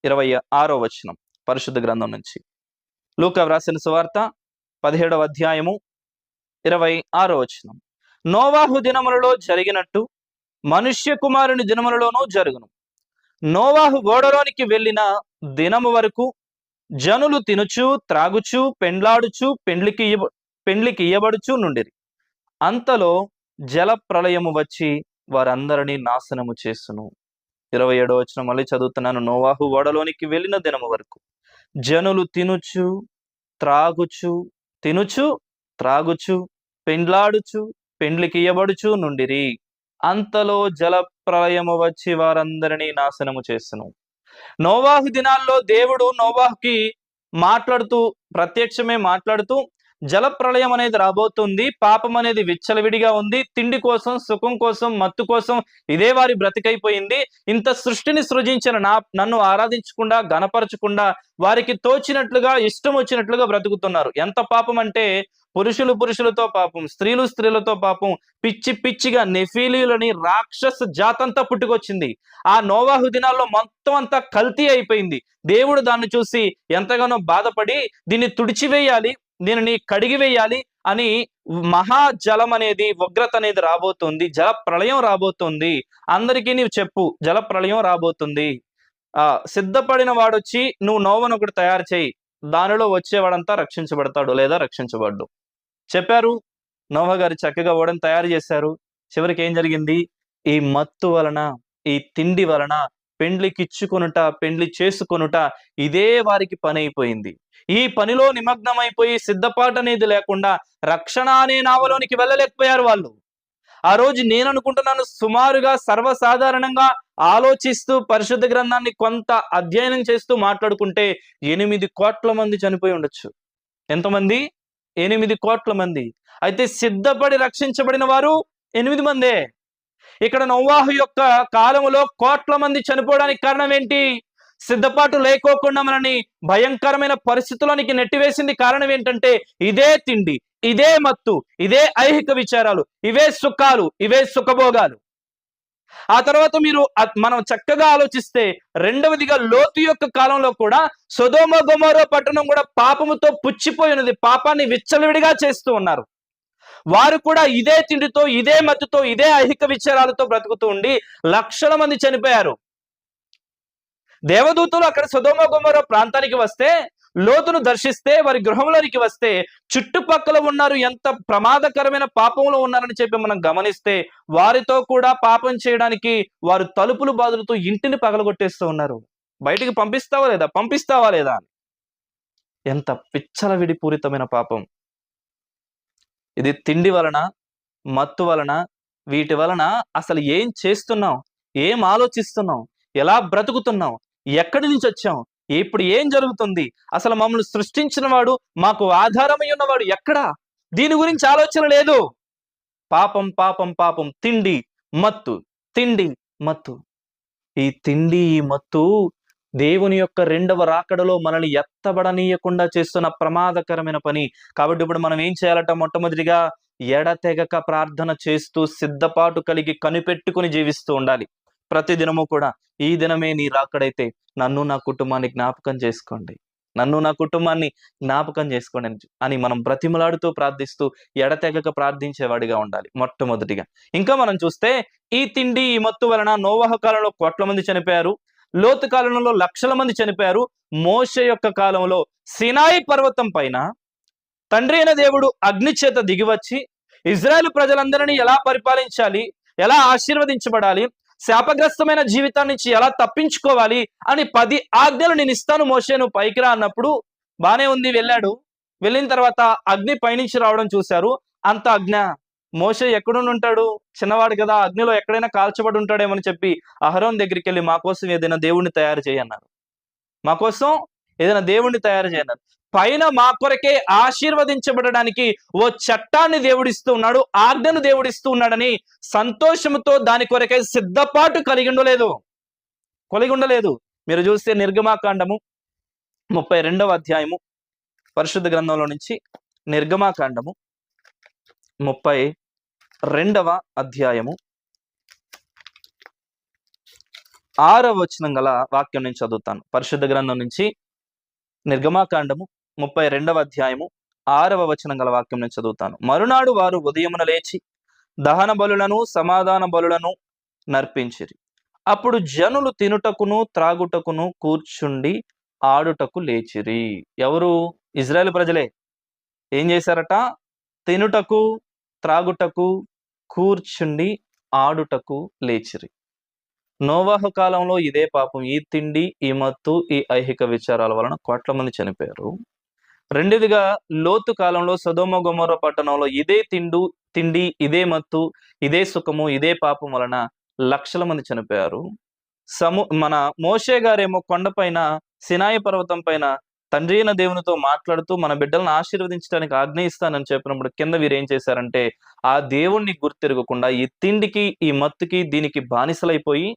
26వ వచనం పరిశుద్ధ గ్రంథం నుంచి. లూకా వ్రాసిన సువార్త 17వ అధ్యాయము 26వ వచనం. నోవాహు దినములలో జరిగినట్టు మనుష్య కుమారుని దినములలోనూ జరుగును. నోవాహు ఓడలోనికి వెళ్ళిన దినము వరకు జనులు తినుచు, త్రాగుచు, పెండ్లాడుచు, పెండ్లికి ఇయ్యబడుచు నుండిరి. అంతలో జల ప్రళయము వచ్చి వారందరినీ నాశనము చేసును. 27వ వచనం మళ్ళీ చదువుతున్నాను. నోవాహు ఓడలోనికి వెళ్ళిన దినము వరకు జనులు తినుచు, త్రాగుచు, పెండ్లాడుచు, పెండ్లికి ఇయ్యబడుచు నుండిరి. అంతలో జల ప్రళయము వచ్చి వారందరినీ నాశనము చేసును. నోవాహు దినాల్లో దేవుడు నోవాహుకి ప్రత్యక్షమే మాట్లాడుతూ జల ప్రళయం అనేది రాబోతుంది, పాపం అనేది విచ్చలవిడిగా ఉంది, తిండి కోసం, సుఖం కోసం, మత్తు కోసం ఇదే వారి బ్రతికైపోయింది. ఇంత సృష్టిని సృజించిన నన్ను ఆరాధించకుండా, గణపరచకుండా వారికి తోచినట్లుగా, ఇష్టం వచ్చినట్లుగా బ్రతుకుతున్నారు. ఎంత పాపం అంటే పురుషులతో పాపం, స్త్రీలతో పాపం, పిచ్చిగా నెఫీలీలని రాక్షస జాతంతా పుట్టుకొచ్చింది. ఆ నోవాహు దినాల్లో మొత్తం అంతా కల్తీ అయిపోయింది. దేవుడు దాన్ని చూసి ఎంతగానో బాధపడి దీన్ని తుడిచివేయాలి, దీనిని కడిగివేయాలి అని మహాజలం అనేది, ఉగ్రత అనేది రాబోతుంది, జల ప్రళయం రాబోతుంది, అందరికీ నీవు చెప్పు జల ప్రళయం రాబోతుంది, సిద్ధపడిన వాడొచ్చి నువ్వు నోవను ఒకటి తయారు చేయి, దానిలో వచ్చేవాడంతా రక్షించబడతాడు లేదా రక్షించబడ్డు చెప్పారు. నోవా గారు చక్కగా ఓడని తయారు చేశారు. చివరికి ఏం జరిగింది? ఈ మత్తు వలన, ఈ తిండి వలన పెండ్లికిచ్చుకొనుట, పెండ్లి చేసుకొనుట ఇదే వారికి పని అయిపోయింది. ఈ పనిలో నిమగ్నమైపోయి సిద్ధపాటు అనేది లేకుండా రక్షణ అనే నావలోనికి వెళ్ళలేకపోయారు వాళ్ళు. ఆ రోజు నేను అనుకుంటున్నాను, సుమారుగా సర్వసాధారణంగా ఆలోచిస్తూ పరిశుద్ధ గ్రంథాన్ని కొంత అధ్యయనం చేస్తూ మాట్లాడుకుంటే 8 కోట్ల మంది చనిపోయి ఉండొచ్చు. ఎంతమంది? 8 కోట్ల మంది. అయితే సిద్ధపడి రక్షించబడిన వారు 8 మందే. ఇక్కడ నోవాహు యొక్క కాలములో కోట్ల మంది చనిపోవడానికి కారణం ఏంటి? సిద్ధపాటు లేకోకుండా మనని భయంకరమైన పరిస్థితుల్లోనికి నెట్టివేసింది కారణం ఏంటంటే ఇదే తిండి, ఇదే మత్తు, ఇదే ఐహిక విచారాలు, ఇవే సుఖాలు, ఇవే సుఖభోగాలు. ఆ తర్వాత మనం చక్కగా ఆలోచిస్తే రెండవదిగా లోతు యొక్క కాలంలో కూడా సొదొమ గొమొర్రా పట్టణం కూడా పాపముతో పుచ్చిపోయినది, పాపాన్ని విచ్చలవిడిగా చేస్తూ ఉన్నారు. వారు కూడా ఇదే తిండితో, ఇదే మత్తుతో, ఇదే ఐహిక విచారాలతో బ్రతుకుతూ ఉండి లక్షల మంది చనిపోయారు. దేవదూతలు అక్కడ సొదొమ గొమొర్రా ప్రాంతానికి వస్తే, లోతును దర్శిస్తే, వారి గృహంలోనికి వస్తే చుట్టుపక్కల ఉన్నారు ఎంత ప్రమాదకరమైన పాపంలో ఉన్నారని చెప్పి మనం గమనిస్తే, వారితో కూడా పాపం చేయడానికి వారు తలుపులు బాదులతో ఇంటిని పగలగొట్టేస్తూ ఉన్నారు. బయటికి పంపిస్తావా లేదా, పంపిస్తావా లేదా అని. ఎంత విచ్చలవిడిపూరితమైన పాపం ఇది. తిండి వలన, మత్తు వలన, వీటి వలన అసలు ఏం చేస్తున్నాం, ఏం ఆలోచిస్తున్నాం, ఎలా బ్రతుకుతున్నాం, ఎక్కడి నుంచి వచ్చాం, ఇప్పుడు ఏం జరుగుతుంది, అసలు మమ్మల్ని సృష్టించిన వాడు, మాకు ఆధారమై ఉన్నవాడు ఎక్కడా, దీని గురించి ఆలోచన లేదు. పాపం పాపం పాపం, తిండి మత్తు, తిండి మత్తు. ఈ తిండి, ఈ మత్తు దేవుని యొక్క రెండవ రాకడలో మనల్ని ఎత్తబడనీయకుండా చేస్తున్న ప్రమాదకరమైన పని. కాబట్టి ఇప్పుడు మనం ఏం చేయాలట? మొట్టమొదటిగా ఎడతెగక ప్రార్థన చేస్తూ సిద్ధపాటు కలిగి కనిపెట్టుకుని జీవిస్తూ ఉండాలి. ప్రతిదినము కూడా ఈ దినమే నీ రాకడైతే నన్ను నా కుటుంబాన్ని జ్ఞాపకం చేసుకోండి, నన్ను నా కుటుంబాన్ని జ్ఞాపకం చేసుకోండి అని మనం బ్రతిమలాడుతూ ప్రార్థిస్తూ ఎడతెగక ప్రార్థించేవాడిగా ఉండాలి మొట్టమొదటిగా. ఇంకా మనం చూస్తే ఈ తిండి, ఈ మత్తు వలన నోవహు కాలంలో కోట్ల మంది చనిపోయారు, లోతు కాలంలో లక్షల మంది చనిపోయారు. మోషే యొక్క కాలంలో సినాయి పర్వతం పైన తండ్రి అయిన దేవుడు అగ్ని చేత దిగివచ్చి ఇజ్రాయెల్ ప్రజలందరినీ ఎలా పరిపాలించాలి, ఎలా ఆశీర్వదించబడాలి, శాపగ్రస్తమైన జీవితాన్ని నుంచి ఎలా తప్పించుకోవాలి అని 10 ఆజ్ఞలు నేను ఇస్తాను మోషే, నువ్వు పైకి రా అన్నప్పుడు బానే ఉంది. వెళ్ళాడు. వెళ్ళిన తర్వాత అగ్ని పైనుంచి రావడం చూశారు. అంత అగ్ని. మోషే ఎక్కడుండి ఉంటాడు, చిన్నవాడు కదా, అగ్నిలో ఎక్కడైనా కాల్చబడి ఉంటాడేమని చెప్పి అహరోన్ దగ్గరికి వెళ్ళి మా కోసం ఏదైనా దేవుణ్ణి తయారు చేయన్నారు, మా కోసం ఏదైనా దేవుణ్ణి తయారు చేయన్నారు. పైన మా కొరకే ఆశీర్వదించబడడానికి ఓ చట్టాన్ని దేవుడిస్తూ ఉన్నాడు, ఆజ్ఞను దేవుడిస్తూ ఉన్నాడని సంతోషంతో దాని కొరకే సిద్ధపాటు కలిగి ఉండలేదు. మీరు చూస్తే నిర్గమాకాండము 32వ అధ్యాయము, పరిశుద్ధ గ్రంథంలో నుంచి నిర్గమాకాండము 32వ అధ్యాయము 6వ వచనం గల వాక్యం నుంచి చదువుతాను. పరిశుద్ధ గ్రంథం నుంచి నిర్గమాకాండము 32వ అధ్యాయము 6వ వచనం గల వాక్యం నుంచి చదువుతాను. మరునాడు వారు ఉదయమున లేచి దహన బలులను సమాధాన బలులను నర్పించిరి. అప్పుడు జనులు తినుటకును త్రాగుటకును కూర్చుండి ఆడుటకు లేచిరి. ఎవరు? ఇజ్రాయెల్ ప్రజలే. ఏం చేశారట? తినుటకు, త్రాగుటకు, కూర్చుండి ఆడుటకు లేచిరి. నోవాహు కాలంలో ఇదే పాపం, ఈ తిండి, ఈ మత్తు, ఈ ఐహిక విచారాల వలన కోట్ల మంది చనిపోయారు. రెండోదిగా లోతు కాలంలో సొదొమ గొమొర్రా పట్టణంలో ఇదే తిండి, ఇదే మత్తు, ఇదే సుఖము, ఇదే పాపం వలన లక్షల మంది చనిపోయారు. మన మోషే గారేమో కొండపైన, సినాయి పర్వతం పైన తండ్రి అయిన దేవునితో మాట్లాడుతూ మన బిడ్డలను ఆశీర్వదించడానికి ఆజ్ఞయిస్తానని చెప్పినప్పుడు కింద వీరేం చేశారంటే ఆ దేవుణ్ణి గుర్తిరగకుండా ఈ తిండికి, ఈ మత్తుకి, దీనికి బానిసలైపోయి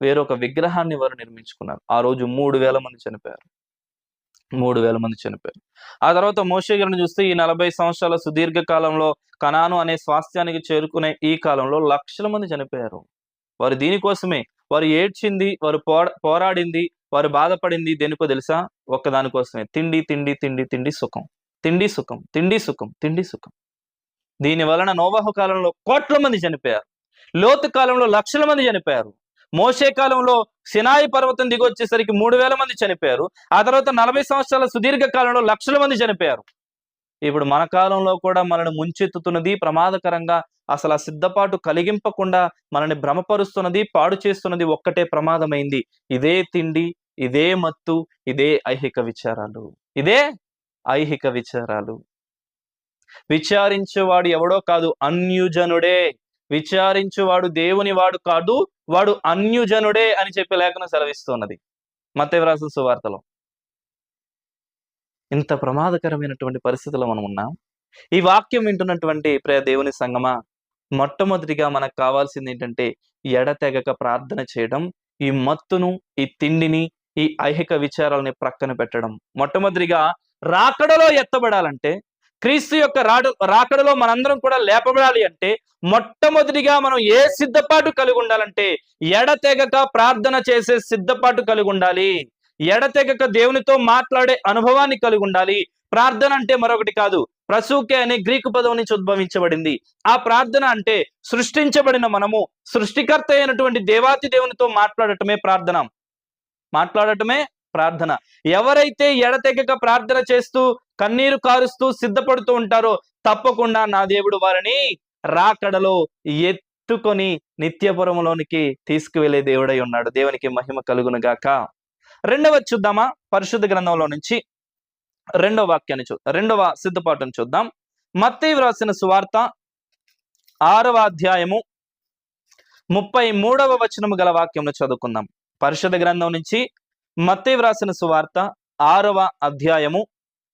వేరొక విగ్రహాన్ని వారు నిర్మించుకున్నారు. ఆ రోజు 3,000 మంది చనిపోయారు. 3,000 మంది చనిపోయారు. ఆ తర్వాత మోషే గారిని చూస్తే ఈ 40 సంవత్సరాల సుదీర్ఘ కాలంలో కనాను అనే స్వాస్థ్యానికి చేరుకునే ఈ కాలంలో లక్షల మంది చనిపోయారు. వారు దీనికోసమే, వారు ఏడ్చింది, వారు పోరాడింది, వారు బాధపడింది దేనికో తెలుసా? ఒక్కదానికోసమే. తిండి తిండి తిండి తిండి సుఖం, తిండి సుఖం, తిండి సుఖం, తిండి సుఖం. దీని వలన నోవాహు కాలంలో కోట్ల మంది చనిపోయారు, లోతు కాలంలో లక్షల మంది చనిపోయారు, మోషే కాలంలో సినాయి పర్వతం దిగి వచ్చేసరికి 3,000 మంది చనిపోయారు. ఆ తర్వాత 40 సంవత్సరాల సుదీర్ఘ కాలంలో లక్షల మంది చనిపోయారు. ఇప్పుడు మన కాలంలో కూడా మనల్ని ముంచెత్తుతున్నది, ప్రమాదకరంగా అసలు ఆ సిద్ధపాటు కలిగింపకుండా మనల్ని భ్రమపరుస్తున్నది, పాడు చేస్తున్నది ఒక్కటే ప్రమాదమైంది. ఇదే తిండి, ఇదే మత్తు, ఇదే ఐహిక విచారాలు, ఇదే ఐహిక విచారాలు. విచారించేవాడు ఎవడో కాదు, అన్యుజనుడే. విచారించువాడు దేవుని వాడు కాదు, వాడు అన్యుజనుడే అని చెప్పి లేఖనం సెలవిస్తున్నది మత్తయి రాసిన సువార్తలో. ఇంత ప్రమాదకరమైనటువంటి పరిస్థితుల్లో మనం ఉన్నాం. ఈ వాక్యం వింటున్నటువంటి ప్రియ దేవుని సంగమా, మొట్టమొదటిగా మనకు కావాల్సింది ఏంటంటే ఎడతెగక ప్రార్థన చేయడం, ఈ మత్తును, ఈ తిండిని, ఈ ఐహిక విచారాలని ప్రక్కన పెట్టడం. మొట్టమొదటిగా రాకడలో ఎత్తబడాలంటే, క్రీస్తు యొక్క రాకడలో మనందరం కూడా లేపబడాలి అంటే మొట్టమొదటిగా మనం ఏ సిద్ధపాటు కలిగి ఉండాలంటే ఎడతెగక ప్రార్థన చేసే సిద్ధపాటు కలిగి ఉండాలి. ఎడతెగక దేవునితో మాట్లాడే అనుభవాన్ని కలిగి ఉండాలి. ప్రార్థన అంటే మరొకటి కాదు, ప్రసూకే అనే గ్రీకు పదం నుంచి ఉద్భవించబడింది. ఆ ప్రార్థన అంటే సృష్టించబడిన మనము సృష్టికర్త అయినటువంటి దేవాతి దేవునితో మాట్లాడటమే ప్రార్థన. మాట్లాడటమే ప్రార్థన. ఎవరైతే ఎడతెగక ప్రార్థన చేస్తూ కన్నీరు కారుస్తూ సిద్ధపడుతూ ఉంటారో తప్పకుండా నా దేవుడు వారిని రాకడలో ఎత్తుకొని నిత్యపురములోనికి తీసుకువెళ్ళే దేవుడై ఉన్నాడు. దేవునికి మహిమ కలుగును గాక. చూద్దామా పరిశుద్ధ గ్రంథంలో నుంచి రెండవ సిద్ధపాటును చూద్దాం. మత్తయి వ్రాసిన సువార్త 6వ అధ్యాయము 33వ వచనము గల వాక్యమును చదువుకుందాం. పరిశుద్ధ గ్రంథం నుంచి మత్తయి వ్రాసిన సువార్త 6వ అధ్యాయము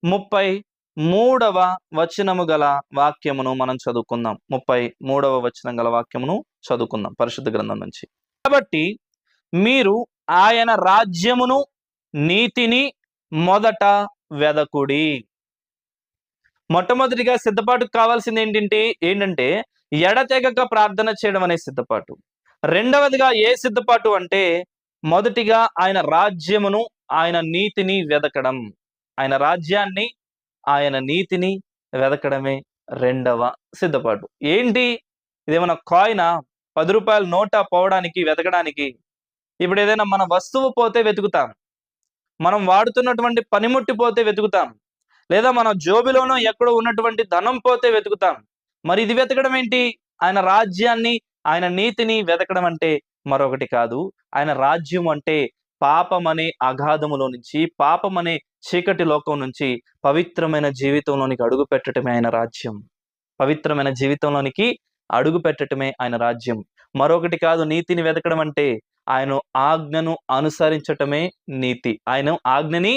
33వ వచనము గల వాక్యమును మనం చదువుకుందాం. 33వ వచనం గల వాక్యమును చదువుకుందాం పరిశుద్ధ గ్రంథం నుంచి. కాబట్టి మీరు ఆయన రాజ్యమును నీతిని మొదట వెదకుడి. మొట్టమొదటిగా సిద్ధపాటుకు కావాల్సింది ఏంటంటే ఎడతెగక ప్రార్థన చేయడం అనే సిద్ధపాటు. రెండవదిగా ఏ సిద్ధపాటు అంటే మొదటిగా ఆయన రాజ్యమును ఆయన నీతిని వెదకడం. ఆయన రాజ్యాన్ని ఆయన నీతిని వెదకడమే రెండవ సిద్ధపాటు. ఏంటి ఇదేమన్నా కాయినా? 10 రూపాయల నోట పోవడానికి వెతకడానికి? ఇప్పుడు ఏదైనా మన వస్తువు పోతే వెతుకుతాం, మనం వాడుతున్నటువంటి పనిముట్టి పోతే వెతుకుతాం, లేదా మన జోబిలోనో ఎక్కడో ఉన్నటువంటి ధనం పోతే వెతుకుతాం. మరి ఇది వెతకడం ఏంటి? ఆయన రాజ్యాన్ని ఆయన నీతిని వెతకడం అంటే మరొకటి కాదు. ఆయన రాజ్యం అంటే పాపం అనే అగాధములో నుంచి, పాపం అనే చీకటి లోకం నుంచి పవిత్రమైన జీవితంలోనికి అడుగు పెట్టడమే ఆయన రాజ్యం. పవిత్రమైన జీవితంలోనికి అడుగు పెట్టడమే ఆయన రాజ్యం. మరొకటి కాదు. నీతిని వెతకడం అంటే ఆయన ఆజ్ఞను అనుసరించటమే నీతి. ఆయన ఆజ్ఞని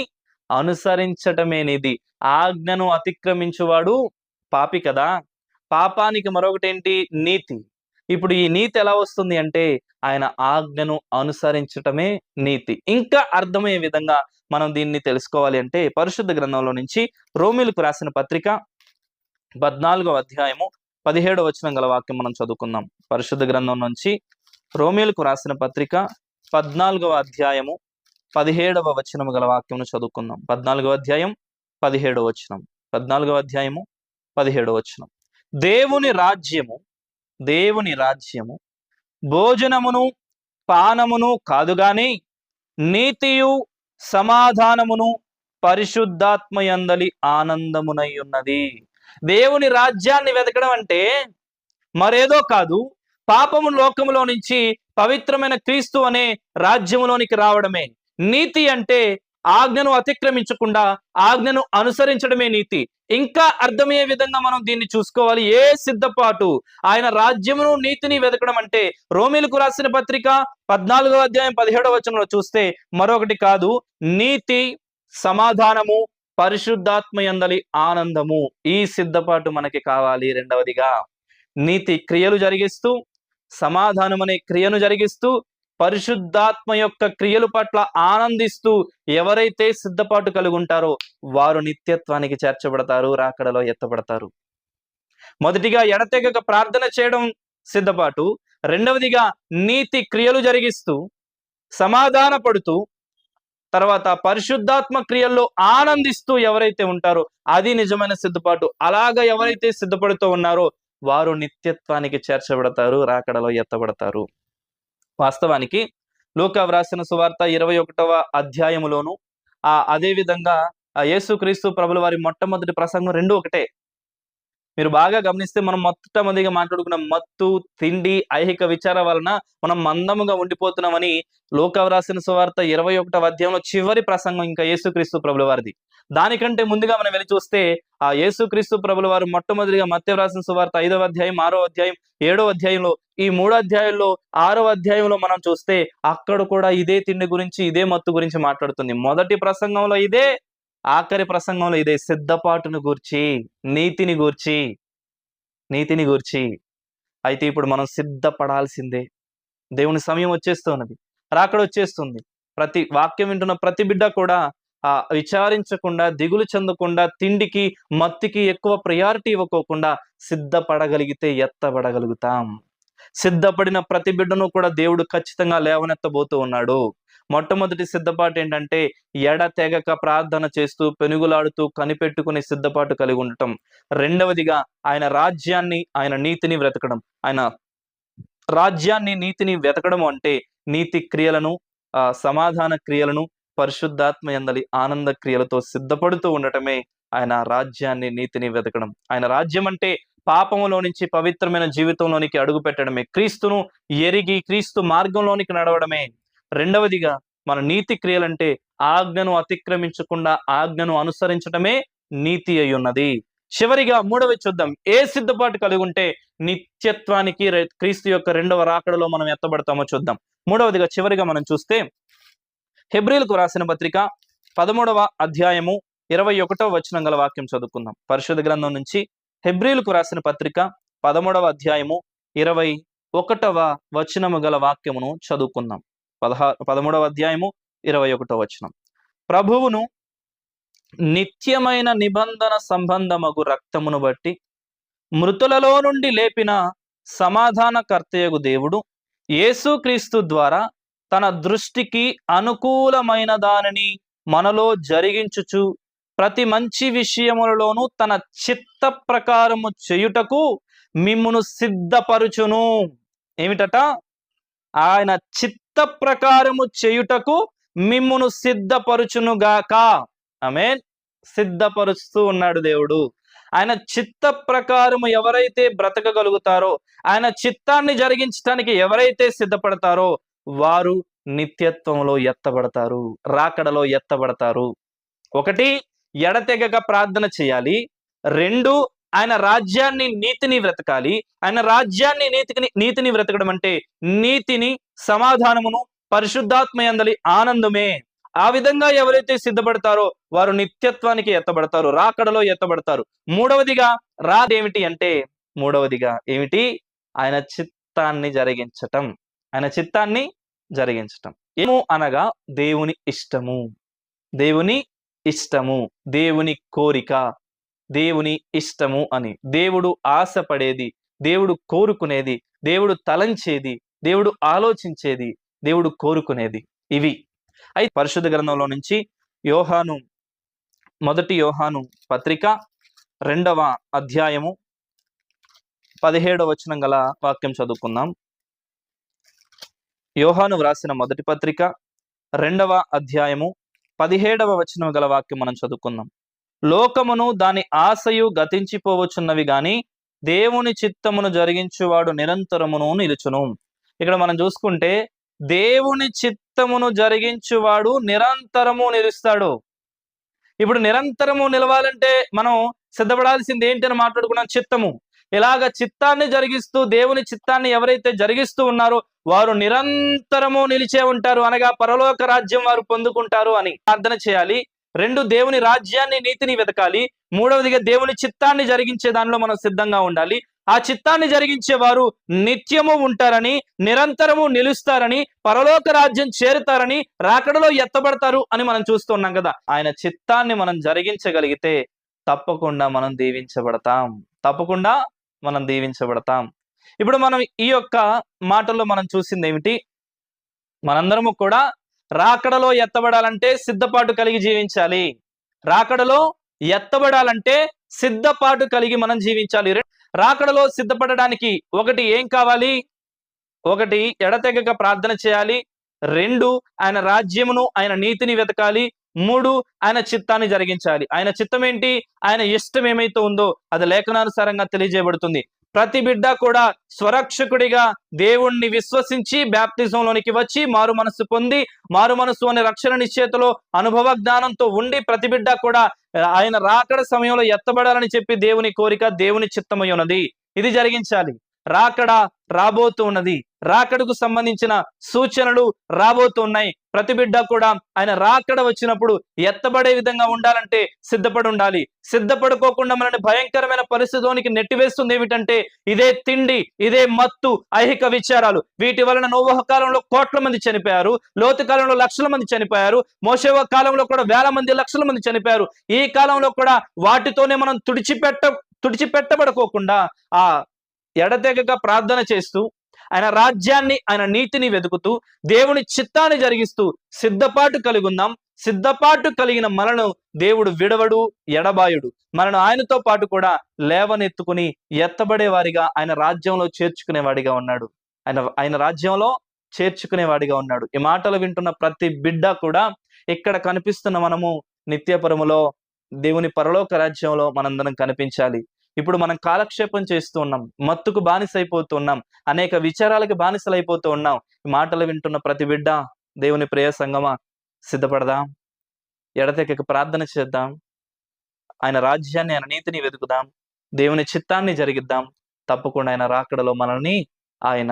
అనుసరించటమే నీతి. ఆజ్ఞను అతిక్రమించువాడు పాపి కదా. పాపానికి మరొకటి ఏంటి? నీతి. ఇప్పుడు ఈ నీతి ఎలా వస్తుంది అంటే ఆయన ఆజ్ఞను అనుసరించటమే నీతి. ఇంకా అర్థమయ్యే విధంగా మనం దీన్ని తెలుసుకోవాలి అంటే పరిశుద్ధ గ్రంథంలో నుంచి రోమీలకు రాసిన పత్రిక 14వ అధ్యాయము 17వ వచనం గల వాక్యం మనం చదువుకుందాం. పరిశుద్ధ గ్రంథం నుంచి రోమీలకు రాసిన పత్రిక 14వ అధ్యాయము 17వ వచనము గల వాక్యమును చదువుకుందాం. 14వ అధ్యాయం 17వ వచనం. 14వ అధ్యాయము 17వ వచనం. దేవుని రాజ్యము భోజనమును పానమును కాదు గాని నీతియు సమాధానమును పరిశుద్ధాత్మయందలి ఆనందమునై ఉన్నది. దేవుని రాజ్యాన్ని వెతకడం అంటే మరేదో కాదు, పాపము లోకములో నుంచి పవిత్రమైన క్రీస్తు అనే రాజ్యములోనికి రావడమే. నీతి అంటే ఆజ్ఞను అతిక్రమించకుండా ఆజ్ఞను అనుసరించడమే నీతి. ఇంకా అర్థమయ్యే విధంగా మనం దీన్ని చూసుకోవాలి. ఏ సిద్ధపాటు? ఆయన రాజ్యమును నీతిని వెతకడం అంటే రోమీలకు రాసిన పత్రిక 14వ అధ్యాయం 17వ వచనంలో చూస్తే మరొకటి కాదు, నీతి, సమాధానము, పరిశుద్ధాత్మయందలి ఆనందము. ఈ సిద్ధపాటు మనకి కావాలి. రెండవదిగా నీతి క్రియలు జరిగిస్తూ, సమాధానం అనే క్రియను జరిగిస్తూ, పరిశుద్ధాత్మ యొక్క క్రియల పట్ల ఆనందిస్తూ ఎవరైతే సిద్ధపాటు కలిగి ఉంటారో వారు నిత్యత్వానికి చేర్చబడతారు, రాకడలో ఎత్తబడతారు. మొదటిగా ఎడతెగక ప్రార్థన చేయడం సిద్ధపాటు. రెండవదిగా నీతి క్రియలు జరిగిస్తూ సమాధాన పడుతూ తర్వాత పరిశుద్ధాత్మ క్రియల్లో ఆనందిస్తూ ఎవరైతే ఉంటారో అది నిజమైన సిద్ధపాటు. అలాగా ఎవరైతే సిద్ధపడుతూ ఉన్నారో వారు నిత్యత్వానికి చేర్చబడతారు, రాకడలో ఎత్తబడతారు. వాస్తవానికి లూకా వ్రాసిన సువార్త 21వ అధ్యాయములోను అదే విధంగా యేసుక్రీస్తు ప్రభుల వారి మొట్టమొదటి ప్రసంగం రెండు ఒకటే. మీరు బాగా గమనిస్తే మనం మొట్టమొదటిగా మాట్లాడుకున్న మత్తు, తిండి, ఐహిక విచార వలన మనం మందముగా ఉండిపోతున్నామని లూకా వ్రాసిన సువార్త 21వ అధ్యాయంలో చివరి ప్రసంగం ఇంకా యేసుక్రీస్తు ప్రభుల వారిది. దానికంటే ముందుగా మనం వెళ్ళి చూస్తే ఆ యేసుక్రీస్తు ప్రభుల వారు మొట్టమొదటిగా మత్తయి వ్రాసిన సువార్త 5వ అధ్యాయం, 6వ అధ్యాయం, 7వ అధ్యాయంలో, ఈ 3 అధ్యాయంలో 6వ అధ్యాయంలో మనం చూస్తే అక్కడ కూడా ఇదే తిండి గురించి, ఇదే మత్తు గురించి మాట్లాడుతుంది. మొదటి ప్రసంగంలో ఇదే, ఆఖరి ప్రసంగంలో ఇదే. సిద్ధపాటును గూర్చి, నీతిని గూర్చి. అయితే ఇప్పుడు మనం సిద్ధపడాల్సిందే. దేవుని సమయం వచ్చేస్తున్నది, రాకడ వచ్చేస్తుంది. ప్రతి వాక్యం వింటున్న ప్రతి బిడ్డ కూడా విచారించకుండా, దిగులు చెందకుండా, తిండికి మత్తికి ఎక్కువ ప్రయారిటీ ఇవ్వకోకుండా సిద్ధపడగలిగితే ఎత్తబడగలుగుతాం. సిద్ధపడిన ప్రతి బిడ్డను కూడా దేవుడు ఖచ్చితంగా లేవనెత్తబోతూ ఉన్నాడు. మొట్టమొదటి సిద్ధపాటు ఏంటంటే ఎడతెగక ప్రార్థన చేస్తూ పెనుగులాడుతూ కనిపెట్టుకునే సిద్ధపాటు కలిగి ఉండటం. రెండవదిగా ఆయన రాజ్యాన్ని, ఆయన నీతిని వెతకడం. ఆయన రాజ్యాన్ని, నీతిని వెతకడం అంటే నీతి క్రియలను, సమాధాన క్రియలను, పరిశుద్ధాత్మ యందలి ఆనంద క్రియలతో సిద్ధపడుతూ ఉండటమే ఆయన రాజ్యాన్ని, నీతిని వెతకడం. ఆయన రాజ్యం అంటే పాపములో నుంచి పవిత్రమైన జీవితంలోనికి అడుగు పెట్టడమే, క్రీస్తును ఎరిగి క్రీస్తు మార్గంలోనికి నడవడమే. రెండవదిగా మన నీతి క్రియలంటే ఆజ్ఞను అతిక్రమించకుండా ఆజ్ఞను అనుసరించడమే నీతి అయి ఉన్నది. చివరిగా మూడవది చూద్దాం. ఏ సిద్ధపాటు కలిగి ఉంటే నిత్యత్వానికి, క్రీస్తు యొక్క రెండవ రాకడలో మనం ఎత్తబడతామో చూద్దాం. మూడవదిగా చివరిగా మనం చూస్తే హెబ్రీలకు రాసిన పత్రిక 13వ అధ్యాయము 21వ వచనం గల వాక్యం చదువుకుందాం. పరిశుద్ధ గ్రంథం నుంచి హెబ్రీలకు రాసిన పత్రిక 13వ అధ్యాయము 21వ వచనము గల వాక్యమును చదువుకుందాం. 13వ అధ్యాయము 21వ వచనం. ప్రభువును నిత్యమైన నిబంధన సంబంధమగు రక్తమును బట్టి మృతులలో నుండి లేపిన సమాధానకర్తయగు దేవుడు యేసుక్రీస్తు ద్వారా తన దృష్టికి అనుకూలమైన దానిని మనలో జరిగించుచు ప్రతి మంచి విషయములలోనూ తన చిత్త ప్రకారము చేయుటకు మిమ్మును సిద్ధపరుచును. ఏమిటట? ఆయన చిత్త ప్రకారము చేయుటకు మిమ్మును సిద్ధపరుచునుగాక. ఆమేన్. సిద్ధపరుస్తూ ఉన్నాడు దేవుడు. ఆయన చిత్త ప్రకారము ఎవరైతే బ్రతకగలుగుతారో, ఆయన చిత్తాన్ని జరిగించడానికి ఎవరైతే సిద్ధపడతారో వారు నిత్యత్వంలో ఎత్తబడతారు, రాకడలో ఎత్తబడతారు. ఒకటి, ఎడతెగక ప్రార్థన చేయాలి. రెండు, ఆయన రాజ్యాన్ని, నీతిని బ్రతకాలి. ఆయన రాజ్యాన్ని, నీతిని బ్రతకడం అంటే నీతిని, సమాధానమును, పరిశుద్ధాత్మ యందలి ఆనందమే. ఆ విధంగా ఎవరైతే సిద్ధపడతారో వారు నిత్యత్వానికి ఎత్తబడతారు, రాకడలో ఎత్తబడతారు. మూడవదిగా ఏమిటి? ఆయన చిత్తాన్ని జరిగించటం. ఆయన చిత్తాన్ని జరిగించటం ఏమో అనగా దేవుని ఇష్టము, దేవుని ఇష్టము, దేవుని కోరిక, దేవుని ఇష్టము అని. దేవుడు ఆశపడేది, దేవుడు కోరుకునేది, దేవుడు తలంచేది, దేవుడు ఆలోచించేది, దేవుడు కోరుకునేది ఇవి. అయితే పరిశుద్ధ గ్రంథంలో నుంచి మొదటి యోహాను పత్రిక 2వ అధ్యాయము 17వ వచనం గల వాక్యం చదువుకుందాం. యోహాను వ్రాసిన మొదటి పత్రిక 2వ అధ్యాయము 17వ వచనం గల వాక్యం మనం చదువుకుందాం. లోకమును దాని ఆశయు గతించిపోవచ్చున్నవి గాని దేవుని చిత్తమును జరిగించువాడు నిరంతరమును నిలుచును. ఇక్కడ మనం చూసుకుంటే దేవుని చిత్తమును జరిగించువాడు నిరంతరము నిలుస్తాడు. ఇప్పుడు నిరంతరము నిలవాలంటే మనం సిద్ధపడాల్సింది ఏంటి అని మాట్లాడుకున్నాం. చిత్తము. ఇలాగ చిత్తాన్ని జరిగిస్తూ, దేవుని చిత్తాన్ని ఎవరైతే జరిగిస్తూ ఉన్నారో వారు నిరంతరము నిలిచే ఉంటారు, అనగా పరలోక రాజ్యం వారు పొందుకుంటారు అని ప్రార్థన చేయాలి. రెండు, దేవుని రాజ్యాన్ని, నీతిని వెతకాలి. మూడవదిగా దేవుని చిత్తాన్ని జరిగించే దానిలో మనం సిద్ధంగా ఉండాలి. ఆ చిత్తాన్ని జరిగించే వారు నిత్యము ఉంటారని, నిరంతరము నిలుస్తారని, పరలోక రాజ్యం చేరుతారని, రాకడలో ఎత్తబడతారు అని మనం చూస్తున్నాం కదా. ఆయన చిత్తాన్ని మనం జరిగించగలిగితే తప్పకుండా మనం దీవించబడతాం. ఇప్పుడు మనం ఈ యొక్క మాటల్లో మనం చూసింది ఏమిటి? మనందరము కూడా రాకడలో ఎత్తబడాలంటే సిద్ధపాటు కలిగి జీవించాలి. రాకడలో ఎత్తబడాలంటే సిద్ధపాటు కలిగి మనం జీవించాలి. రాకడలో సిద్ధపడడానికి ఒకటి ఏం కావాలి? ఒకటి, ఎడతెగక ప్రార్థన చేయాలి. రెండు, ఆయన రాజ్యమును, ఆయన నీతిని వెతకాలి. మూడు, ఆయన చిత్తాన్ని జరిగించాలి. ఆయన చిత్తం ఏంటి? ఆయన ఇష్టం ఏమైతే ఉందో అది లేఖనానుసారంగా తెలియజేయబడుతుంది. ప్రతి బిడ్డ కూడా స్వరక్షకుడిగా దేవుణ్ణి విశ్వసించి బాప్తిజంలోనికి వచ్చి మారు మనస్సు పొంది, మారు మనస్సు అనే రక్షణ నిశ్చయతలో అనుభవ జ్ఞానంతో ఉండి ప్రతి బిడ్డ కూడా ఆయన రాకడ సమయంలో ఎత్తబడాలని చెప్పి దేవుని కోరిక, దేవుని చిత్తమై ఉన్నది. ఇది జరిగించాలి. రాకడ రాబోతూ ఉన్నది. రాకడకు సంబంధించిన సూచనలు రాబోతూ ఉన్నాయి. ప్రతి బిడ్డ కూడా ఆయన రాకడ వచ్చినప్పుడు ఎత్తబడే విధంగా ఉండాలంటే సిద్ధపడి ఉండాలి. సిద్ధపడుకోకుండా మనల్ని భయంకరమైన పరిస్థితిలోనికి నెట్టివేస్తుంది ఏమిటంటే ఇదే తిండి, ఇదే మత్తు, ఐహిక విచారాలు. వీటి వలన నోవహ కాలంలో కోట్ల మంది చనిపోయారు, లోతు కాలంలో లక్షల మంది చనిపోయారు, మోషే కాలంలో కూడా వేల మంది, లక్షల మంది చనిపోయారు. ఈ కాలంలో కూడా వాటితోనే మనం తుడిచిపెట్టబడుకోకుండా ఆ ఎడతెగక ప్రార్థన చేస్తూ, ఆయన రాజ్యాన్ని, ఆయన నీతిని వెతుకుతూ దేవుని చిత్తాన్ని జరిగిస్తూ సిద్ధపాటు కలిగి ఉందాం. సిద్ధపాటు కలిగిన మనను దేవుడు విడవడు, ఎడబాయుడు. మనను ఆయనతో పాటు కూడా లేవనెత్తుకుని ఎత్తబడే వారిగా ఆయన రాజ్యంలో చేర్చుకునేవాడిగా ఉన్నాడు. ఆయన రాజ్యంలో చేర్చుకునేవాడిగా ఉన్నాడు. ఈ మాటలు వింటున్న ప్రతి బిడ్డ కూడా ఇక్కడ కనిపిస్తున్న మనము నిత్యపరములో దేవుని పరలోక రాజ్యంలో మనందరం కనిపించాలి. ఇప్పుడు మనం కాలక్షేపం చేస్తూ ఉన్నాం, మత్తుకు బానిసైపోతూ ఉన్నాం, అనేక విచారాలకు బానిసలైపోతూ ఉన్నాం. ఈ మాటలు వింటున్న ప్రతి బిడ్డ, దేవుని ప్రియ సంగమా, సిద్ధపడదాం, ఎడతెగక ప్రార్థన చేద్దాం, ఆయన రాజ్యాన్ని, ఆయన నీతిని వెతుకుదాం, దేవుని చిత్తాన్ని జరిగిద్దాం. తప్పకుండా ఆయన రాకడలో మనల్ని ఆయన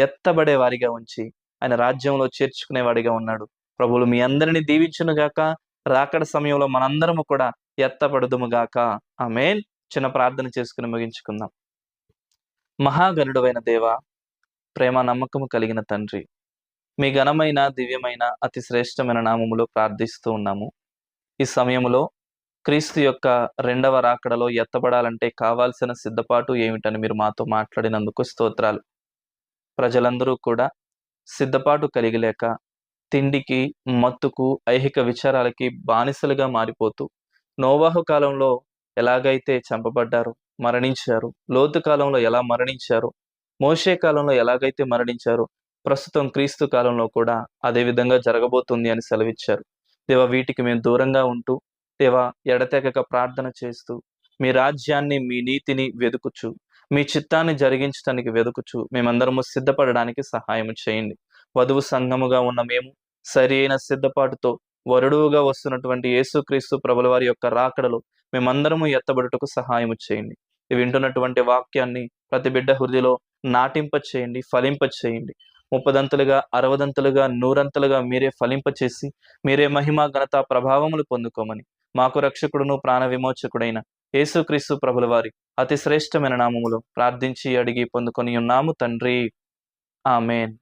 ఎత్తబడే వారిగా ఉంచి ఆయన రాజ్యంలో చేర్చుకునేవాడిగా ఉన్నాడు. ప్రభువులు మీ అందరిని దీవించునుగాక. రాకడ సమయంలో మనందరము కూడా ఎత్తబడుదుముగాక. ఆమేన్. చిన్న ప్రార్థన చేసుకుని ముగించుకుందాం. మహాగణుడైన దేవ, ప్రేమ నమ్మకము కలిగిన తండ్రి, మీ ఘనమైన, దివ్యమైన, అతి శ్రేష్టమైన నామములో ప్రార్థిస్తూ ఉన్నాము. ఈ సమయంలో క్రీస్తు యొక్క రెండవ రాకడలో ఎత్తబడాలంటే కావాల్సిన సిద్ధపాటు ఏమిటని మీరు మాతో మాట్లాడినందుకు స్తోత్రాలు. ప్రజలందరూ కూడా సిద్ధపాటు కలిగిలేక తిండికి, మత్తుకు, ఐహిక విచారాలకి బానిసలుగా మారిపోతూ నోవాహు కాలంలో ఎలాగైతే చంపబడ్డారు, మరణించారు, లోతు కాలంలో ఎలా మరణించారు, మోషే కాలంలో ఎలాగైతే మరణించారు, ప్రస్తుతం క్రీస్తు కాలంలో కూడా అదే విధంగా జరగబోతుంది అని సెలవిచ్చారు. దేవా, వీటికి మేము దూరంగా ఉంటూ, దేవా, ఎడతెగక ప్రార్థన చేస్తూ, మీ రాజ్యాన్ని, మీ నీతిని వెదుకుచు, మీ చిత్తాన్ని జరిగించడానికి వెదుకుచు మేమందరము సిద్ధపడడానికి సహాయం చేయండి. వధువు సంఘముగా ఉన్న మేము సరి అయిన సిద్ధపాటుతో వరుడుగా వస్తున్నటువంటి యేసుక్రీస్తు ప్రభుల వారి యొక్క రాకడలో మేమందరము ఎత్తబడుటకు సహాయం చేయండి. వింటున్నటువంటి వాక్యాన్ని ప్రతి బిడ్డ హృదయలో నాటింప చేయండి, ఫలింప చేయండి. 30దంతులుగా, 60దంతులుగా, 100అంతులుగా మీరే ఫలింపచేసి మీరే మహిమ, ఘనత, ప్రభావములు పొందుకోమని మాకు రక్షకుడును ప్రాణ విమోచకుడైన యేసుక్రీస్తు ప్రభుల వారి అతి శ్రేష్టమైన నామములో ప్రార్థించి అడిగి పొందుకొని ఉన్నాము తండ్రి. ఆమేన్.